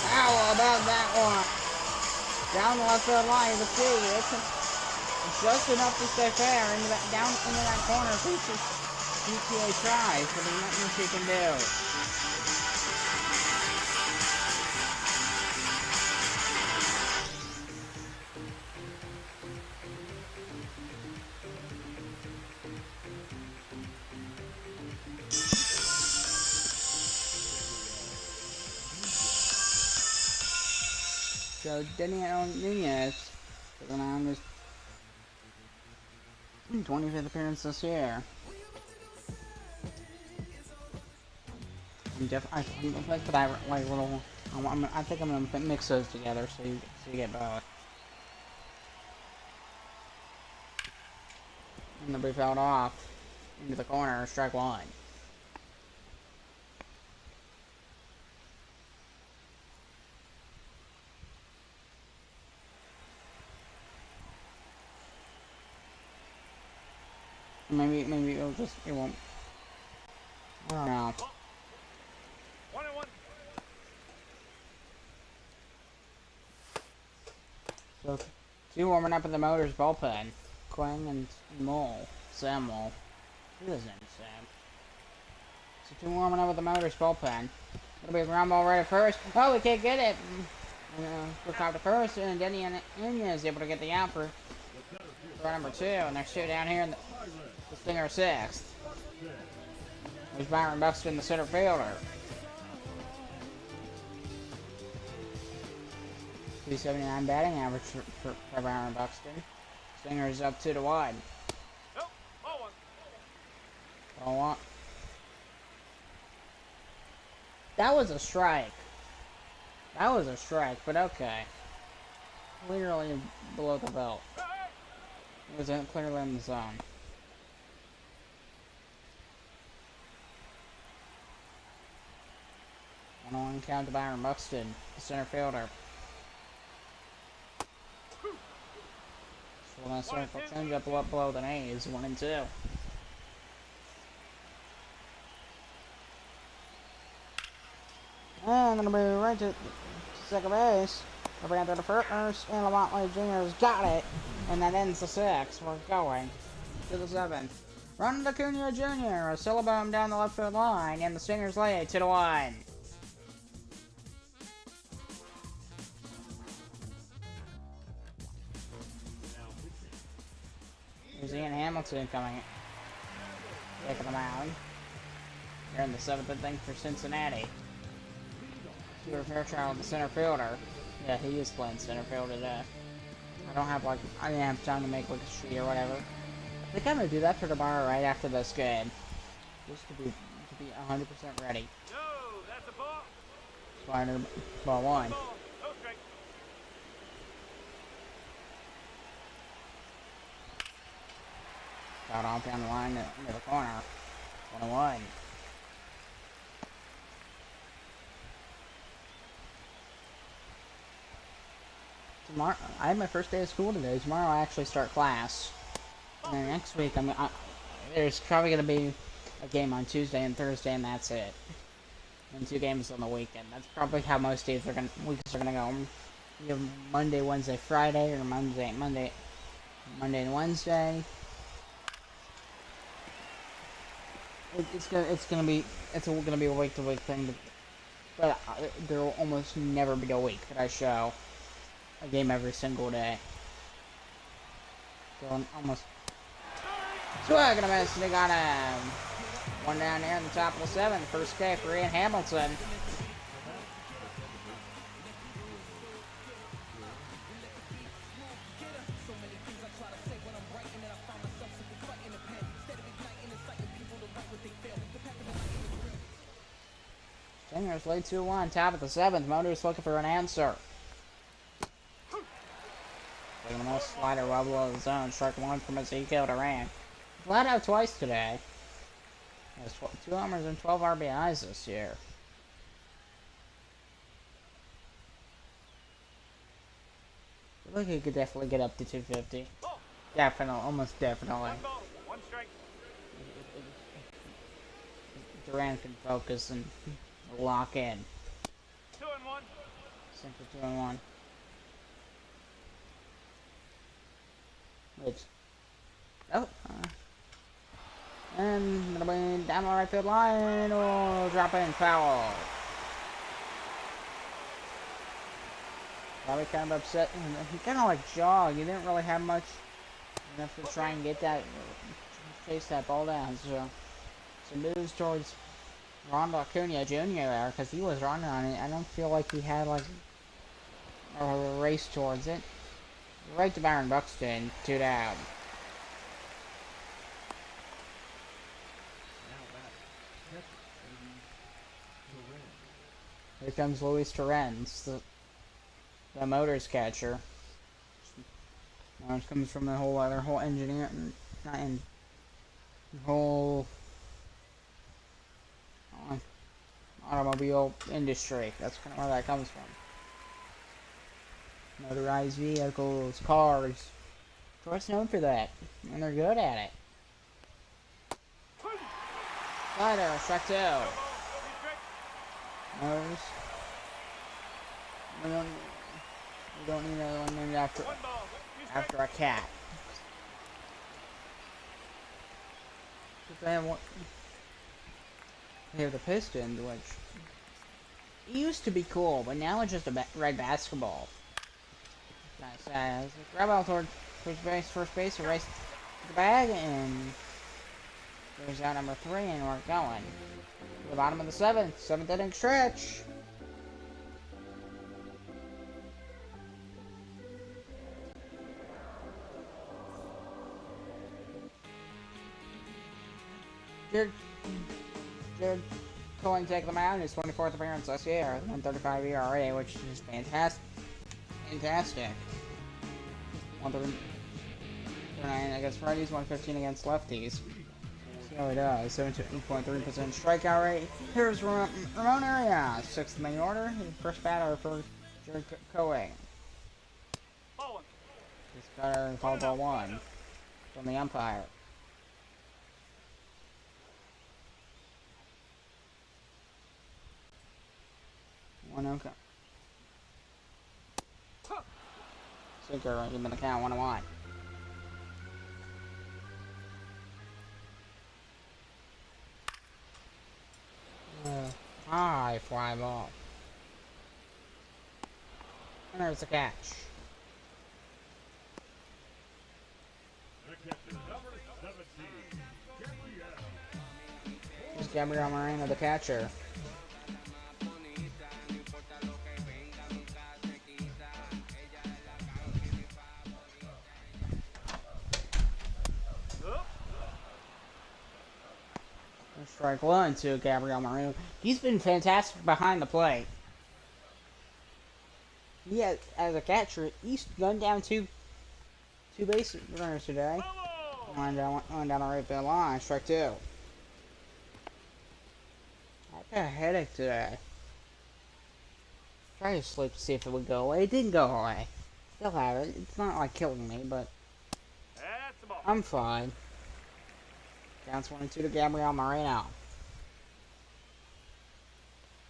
How about that one? Down the left field line, you can see it's just enough to stay fair down into that corner. Features GTA tries, but there's not much he can do. So Daniel Nunez taking on his 25th appearance this year. I think that I like little. I think I'm gonna mix those together so you get both. And the brief out off into the corner, strike one. Maybe it won't. I don't know. 1-1. So, two warming up in the Motors bullpen. Quinn and Sam Mole. Who is named Sam? So two warming up with the Motors bullpen. It'll be a ground ball right at first. Oh, we can't get it. Look out the first, and Denny and Enya is able to get the out for number 2, and they're still down here in the Stinger 6th. There's Byron Buxton, the center fielder. 279 batting average for Byron Buxton. Stinger's up 2-1. Nope, ball one. Ball one. That was a strike. That was a strike, but okay. Clearly below the belt. It was clearly in the zone. 1-1 count to Byron Buxton, the center fielder. So that center field change up below the A's, 1-2. And gonna be right to second base. We're going to the first, and Lamont Lee Jr.'s got it. And that ends the 6th. We're going to the 7th. Ronald Acuna Jr. A syllabum down the left field line, and the Stingers lead 2-1. Here's Ian Hamilton coming, taking the mound. They're in the 7th inning for Cincinnati. Stuart Fairchild, the center fielder. Yeah, he is playing center field today. I didn't have time to make like a sheet or whatever. I think I'm gonna do that for tomorrow, right after this game, just to be 100% ready. No, that's a ball. Spider, ball 1. Ball. No strike. Got off down the line near the corner. 1-1. Tomorrow, I have my first day of school today. Tomorrow I actually start class. And then next week, there's probably going to be a game on Tuesday and Thursday, and that's it. And 2 games on the weekend. That's probably how most weeks are going to go. Either Monday, Wednesday, Friday, or Monday and Wednesday. It's gonna be a week-to-week thing, but there will almost never be a week that I show a game every single day. So almost. Swag and a miss, and they got him. 1 down there in the top of the 7th. First K for Ian Hamilton. Stingers lead 2-1, top of the 7th. Motors looking for an answer. Taking a nice slider well below the zone. Strike 1 from Ezekiel Duran. Flat out twice today. He has 2 homers and 12 RBIs this year. I think he could definitely get up to 250. Definitely, almost definitely. 1 ball, 1 strike. Duran can focus and lock in. 2-1. Simple 2-1. Which, and it'll be down the right field line, or drop in foul. Probably kind of upset. He kind of like jogged. He didn't really have much enough to try and get that, chase that ball down. So moves towards Ronald Acuna Jr. there, because he was running on it. I don't feel like he had like a race towards it. Right to Byron Buxton, 2 down. Here comes Luis Torrens, the Motors catcher. It comes from the whole engineer, whole automobile industry. That's kind of where that comes from. Motorized vehicles, cars. Detroit's known for that, and they're good at it. Slider, strike 2. Motors. We don't need another one named after a cat. But they have the Pistons, which It used to be cool, but now it's just a red basketball. Nice. Grab out towards first base, erase the bag, and there's out number 3, and we're going. To the bottom of the 7th inning stretch. Jared Cohen taking the mound, his 24th appearance this year, 1.35 ERA, which is fantastic. 139 against righties, 115 against lefties. See how he does. 17.3% strikeout rate. Here's Ramon Arias, 6th in the order. First batter for Jared Cohen. This batter called ball 1 from the umpire. Okay. Sinker, give him the count, 1-1. High fly ball. And there's the catch. Here's Gabriel Moreno, the catcher. Strike 1 to Gabriel Moreno. He's been fantastic behind the plate. He has, as a catcher, he's gunned down two base runners today. One down the right field line. Strike 2. I got a headache today. Try to sleep to see if it would go away. It didn't go away. Still have it. It's not like killing me, but I'm fine. Counts 1-2 to Gabriel Moreno.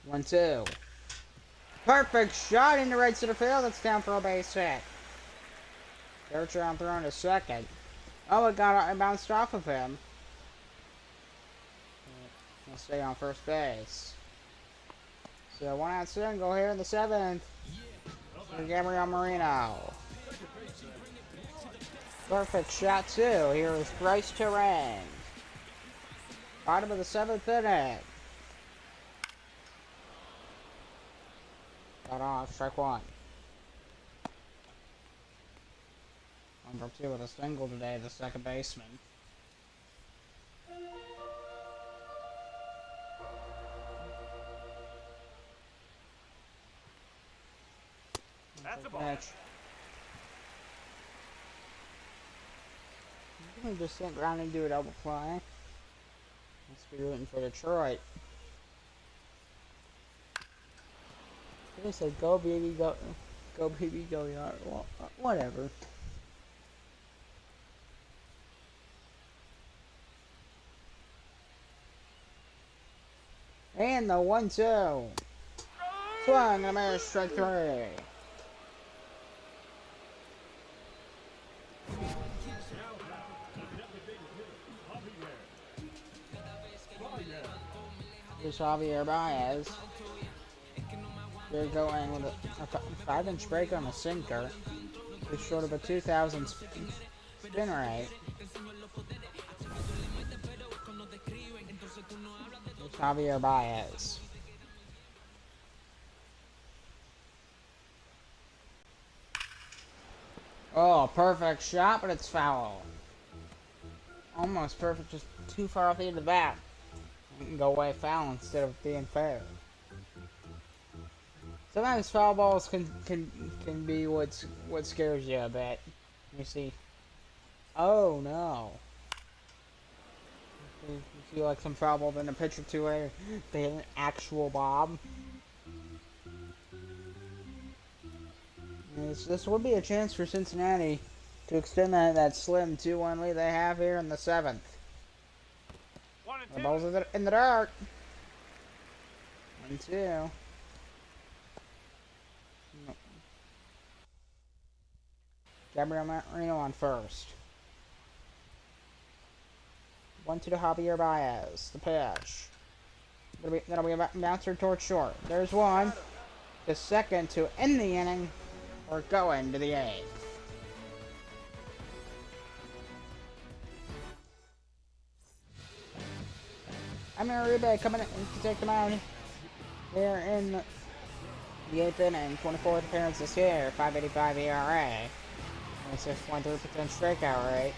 1-2. Perfect shot into right center field. That's down for a base hit. Bergeron throwing to second. Oh, it bounced off of him. He'll stay on first base. So 1 out soon. Go here in the 7th. For Gabriel Moreno. Perfect shot too. Here is Bryce Terang. Bottom of the 7th inning. Got off, strike 1. 1 for 2 with a single today, the second baseman. That's a ball. Pitch. I'm gonna just sit around and do a double play. Let's be rooting for Detroit. They said go baby, go baby, go yard. Well, whatever. And the 1-2. Swung and a miss, strike 3. Here's Javier Baez. They're going with a 5-inch break on a sinker. He's short of a 2,000 spin rate. Here's Javier Baez. Oh, perfect shot, but it's foul. Almost perfect, just too far off the end of the bat. You can go away foul instead of being fair. Sometimes foul balls can be what scares you a bit. You see. Oh no. You see like some foul ball in a pitch or two where they hit an actual bob. This would be a chance for Cincinnati to extend that slim 2-1 lead they have here in the 7th. The ball's in the dirt. 1-2. Gabriel Moreno on first. 1-2 to Javier Baez. The pitch. Gonna be a bouncer towards short. There's one. The second to end the inning. We're going to the eighth. Uribe coming in to take them out. They're in the eighth inning, 24th appearance this year, 5.85 ERA, 26.3% strikeout rate.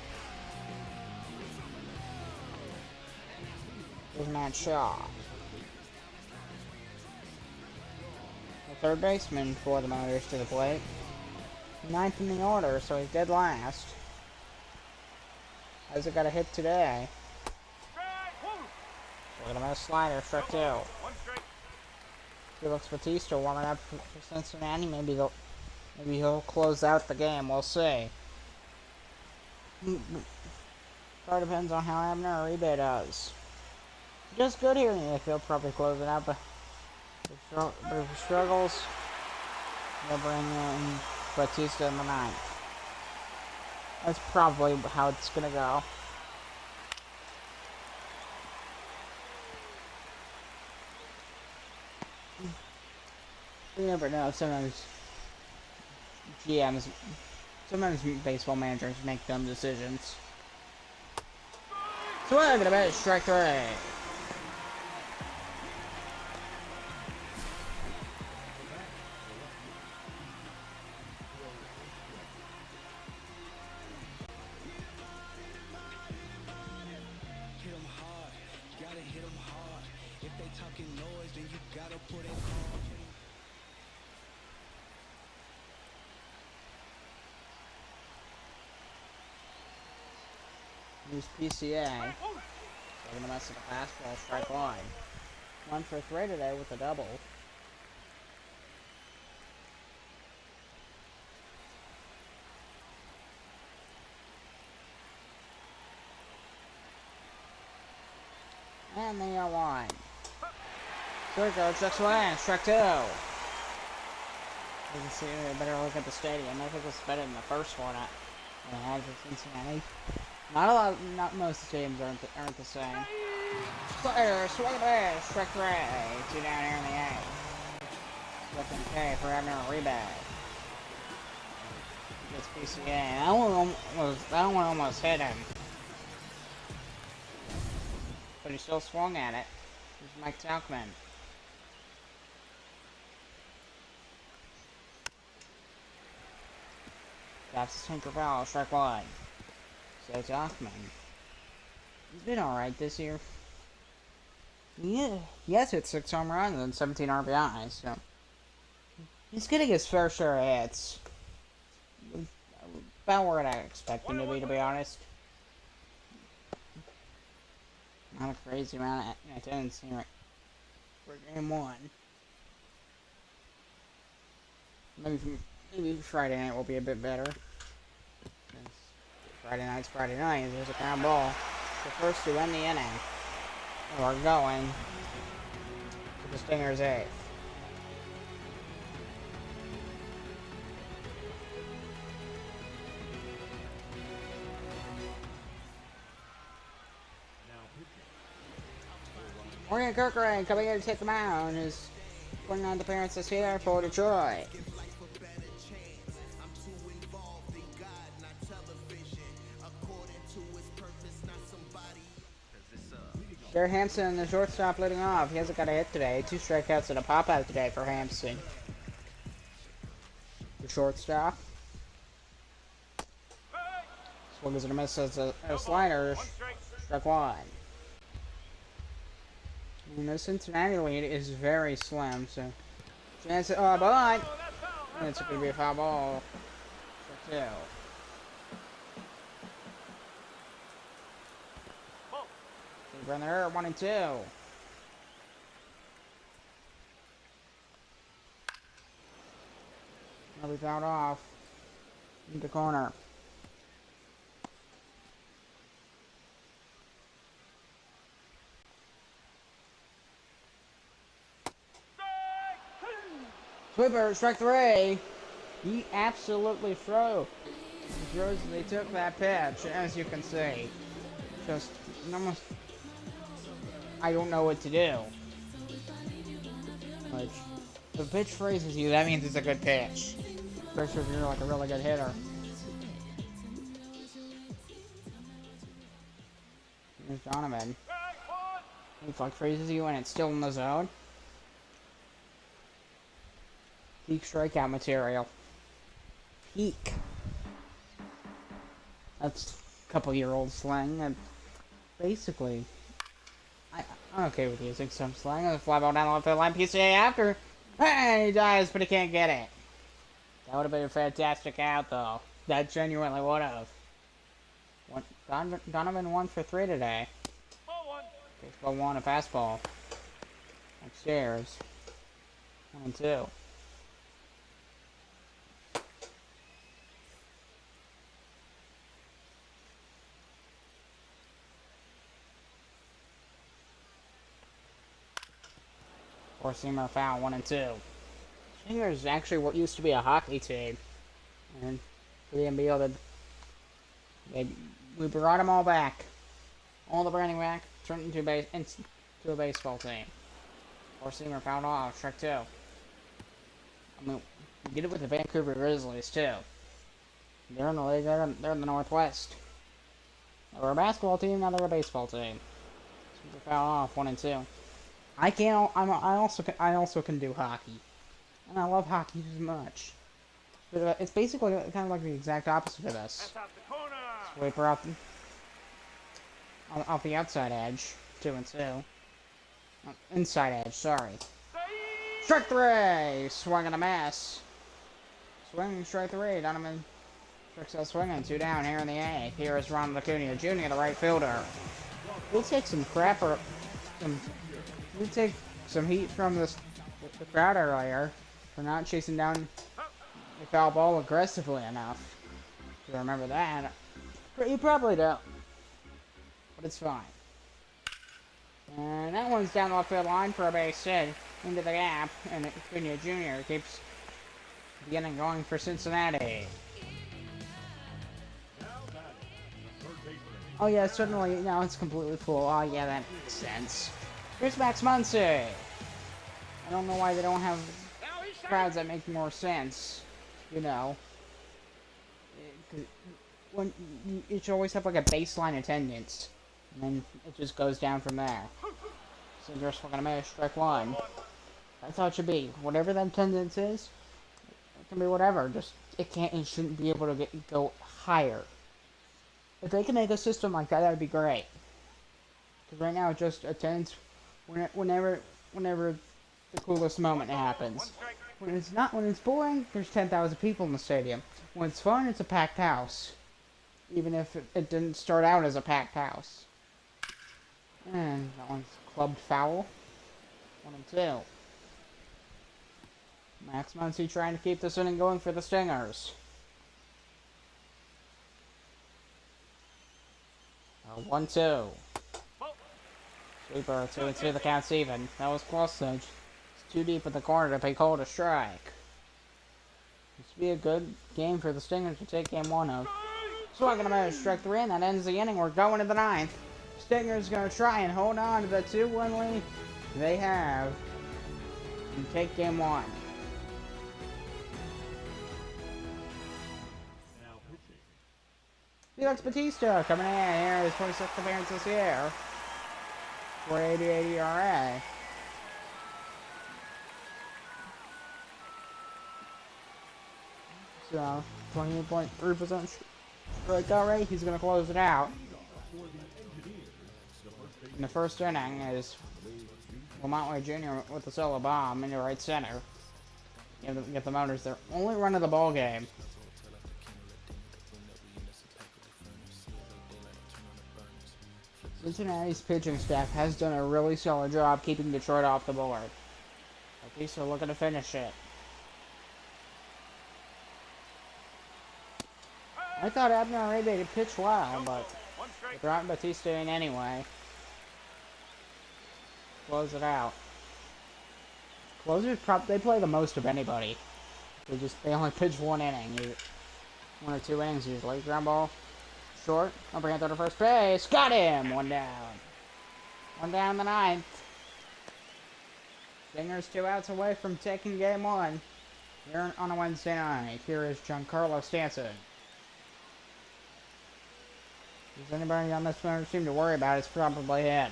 Here's Matt Shaw, the third baseman for the Motors to the plate. Ninth in the order, so he's dead last. Hasn't got a hit today. We're gonna miss slider, strike two. Felix Bautista warming up for Cincinnati. Maybe he'll close out the game. We'll see. All depends on how Abner Uribe does. Just good here in the infield, probably close it out, but if he struggles, they'll bring in Bautista in the ninth. That's probably how it's gonna go. You never know. Sometimes baseball managers make dumb decisions. So I'm gonna bet strike three. Use PCA. So we're gonna mess with the fastball, strike line. 1 for 3 today with a double. And they are one. So it goes, next one, strike two. You can see, better look at the stadium. I think it's better than the first one I had for Cincinnati. Not most stadiums aren't the same. Slider, swing and miss, strike three. 2 down here in the eighth. Looking okay for Abner Uribe. Gets PCA. That one almost hit him. But he still swung at it. Here's Mike Tauchman. That's the sinker foul, strike one. So Tauchman. He's been alright this year. Yeah, he has hit 6 home runs and 17 RBIs, so he's getting his fair share of hits. About where I expect him to be honest. Not a crazy amount of attendance here for game one. Maybe Friday night will be a bit better. Friday night. There's a ground ball. The first to end the inning. And we're going to the Stingers' eighth. Morgan Kirkland coming in to take the mound. His 29th appearance this year for Detroit. Jared Hampson, the shortstop, leading off. He hasn't got a hit today. 2 strikeouts and a pop-out today for Hampson. The shortstop. Swing is going to miss as a slider. Strike one. And the Cincinnati lead is very slim, so chance but it's going to be a foul ball. Strike two. Run there, 1 and 2. Now we fouled off in the corner. Sweeper, strike three. He absolutely threw. They took that pitch, as you can see. Just almost. I don't know what to do. Which, if the pitch freezes you, that means it's a good pitch. Especially if you're like a really good hitter. Here's Donovan. He like freezes you and it's still in the zone. Peak strikeout material. Peak. That's a couple-year-old slang. And basically, I'm okay with using some slang. I'm gonna fly ball down the left field line. PCA after. Hey, he dies, but he can't get it. That would have been a fantastic out, though. That genuinely would have. Donovan 1 for 3 today. Baseball 1, a fastball. Upstairs. 1 and 2. Four-seamer foul, 1 and 2. Stingers is actually what used to be a hockey team. And for the NBL, we brought them all back. All the branding back, turned into a baseball team. Four-seamer fouled off, strike 2. I mean, we did it with the Vancouver Grizzlies, too. They're in the league, they're in the Northwest. They were a basketball team, now they're a baseball team. So we fouled off, 1 and 2. I also can do hockey. And I love hockey as much. But it's basically kind of like the exact opposite of this. Sweeper off the outside edge. 2 and 2. Inside edge, sorry. Strike 3! Swing and a miss. Swing, strike 3. Donovan strikes out swinging. 2 down here in the 8th. Here is Ron Acuna Jr., the right fielder. We'll take some crap or we'll take some heat from the crowd earlier for not chasing down the foul ball aggressively enough. You remember that. But you probably don't. But it's fine. And that one's down the left field line for a base hit into the gap, and Acuna Jr. keeps the inning going for Cincinnati. Oh yeah, certainly, now it's completely full. Oh yeah, that makes sense. Here's Max Muncy. I don't know why they don't have crowds that make more sense. You know. When you should always have like a baseline attendance. And then it just goes down from there. So just we're gonna make strike 1. That's how it should be. Whatever that attendance is, it can be whatever. Just it shouldn't be able to go higher. If they can make a system like that would be great. Because right now it just attends whenever the coolest moment happens. When it's boring, there's 10,000 people in the stadium. When it's fun, it's a packed house. Even if it didn't start out as a packed house. And that one's clubbed foul. 1 and 2. Max Muncy trying to keep this inning going for the Stingers. 1-2. Sweeper, 2 and 2, the count's even. That was close though. It's too deep in the corner to be called a strike. This would be a good game for the Stingers to take game 1 of. So I'm gonna manage strike 3, and that ends the inning. We're going to the 9th. Stingers gonna try and hold on to the 2-1 lead they have and take game 1. Felix Batista coming in here, his 26th appearance this year. 4.88 ERA. So, 28.3% strikeout rate. He's going to close it out. In the first inning is Lamont Jr. with the solo bomb into right center. Get the Motors their only run of the ball game. Cincinnati's pitching staff has done a really solid job keeping Detroit off the board. Batista looking to finish it. I thought Abner Arabe had pitched well, but they brought Batista in anyway. Close it out. Closers they play the most of anybody. They only pitch 1 inning, 1 or 2 innings usually. Ground ball. Short. Overhand throw to first base. Got him! 1 down. 1 down in the 9th. Stingers 2 outs away from taking game 1. Here on a Wednesday night. Here is Giancarlo Stanton. If there's anybody on this motor team to worry about, it's probably him.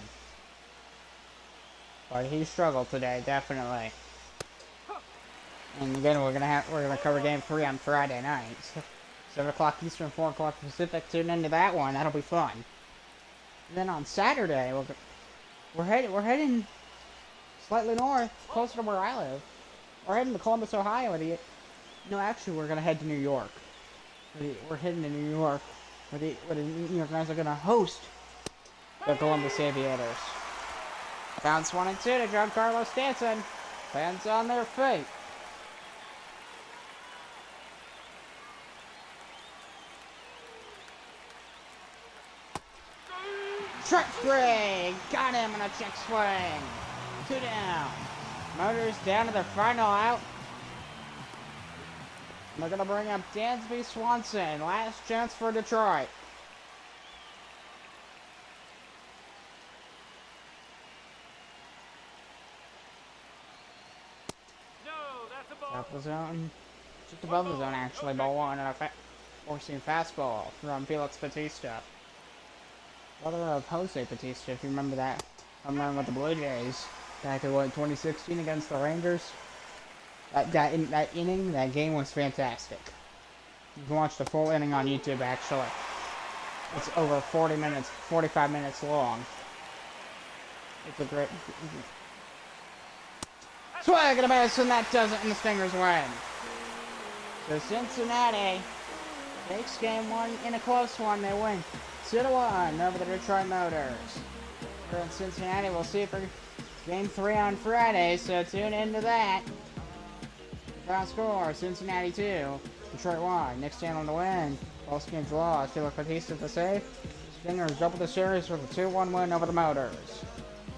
But he struggled today, definitely. And again, we're gonna cover game 3 on Friday night. 7 o'clock Eastern, 4 o'clock Pacific. Tune into that one. That'll be fun. And then on Saturday, we're heading slightly north, closer to where I live. We're heading to Columbus, Ohio. No, actually, we're gonna head to New York. We're heading to New York, where the New York Knights are gonna host the Columbus Aviators. Bounce 1 and 2 to Giancarlo Stanton. Fans on their feet. Truck spray! Got him on a check swing! 2 down. Motors down to their final out. And they're going to bring up Dansby Swanson. Last chance for Detroit. No, that's a ball. Top of the zone. Just above the zone, actually. Ball 1 and a four-seam fastball from Felix Bautista. Brother of Jose Bautista, if you remember that. I'm running with the Blue Jays back in 2016 against the Rangers. That inning, that game was fantastic. You can watch the full inning on YouTube. Actually, it's over 45 minutes long. It's a great swing and a miss, and that does it, and the Stingers win. So Cincinnati takes game 1 in a close one. They win 2-1 over the Detroit Motors. We're in Cincinnati. We'll see for game 3 on Friday, so tune into that. Final score, Cincinnati 2, Detroit 1. Nick Stanton to win. Both games lost. Felix Bautista to save. Stingers double the series with a 2-1 win over the Motors.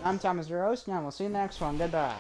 I'm Thomas, your host, and we'll see you next one. Goodbye.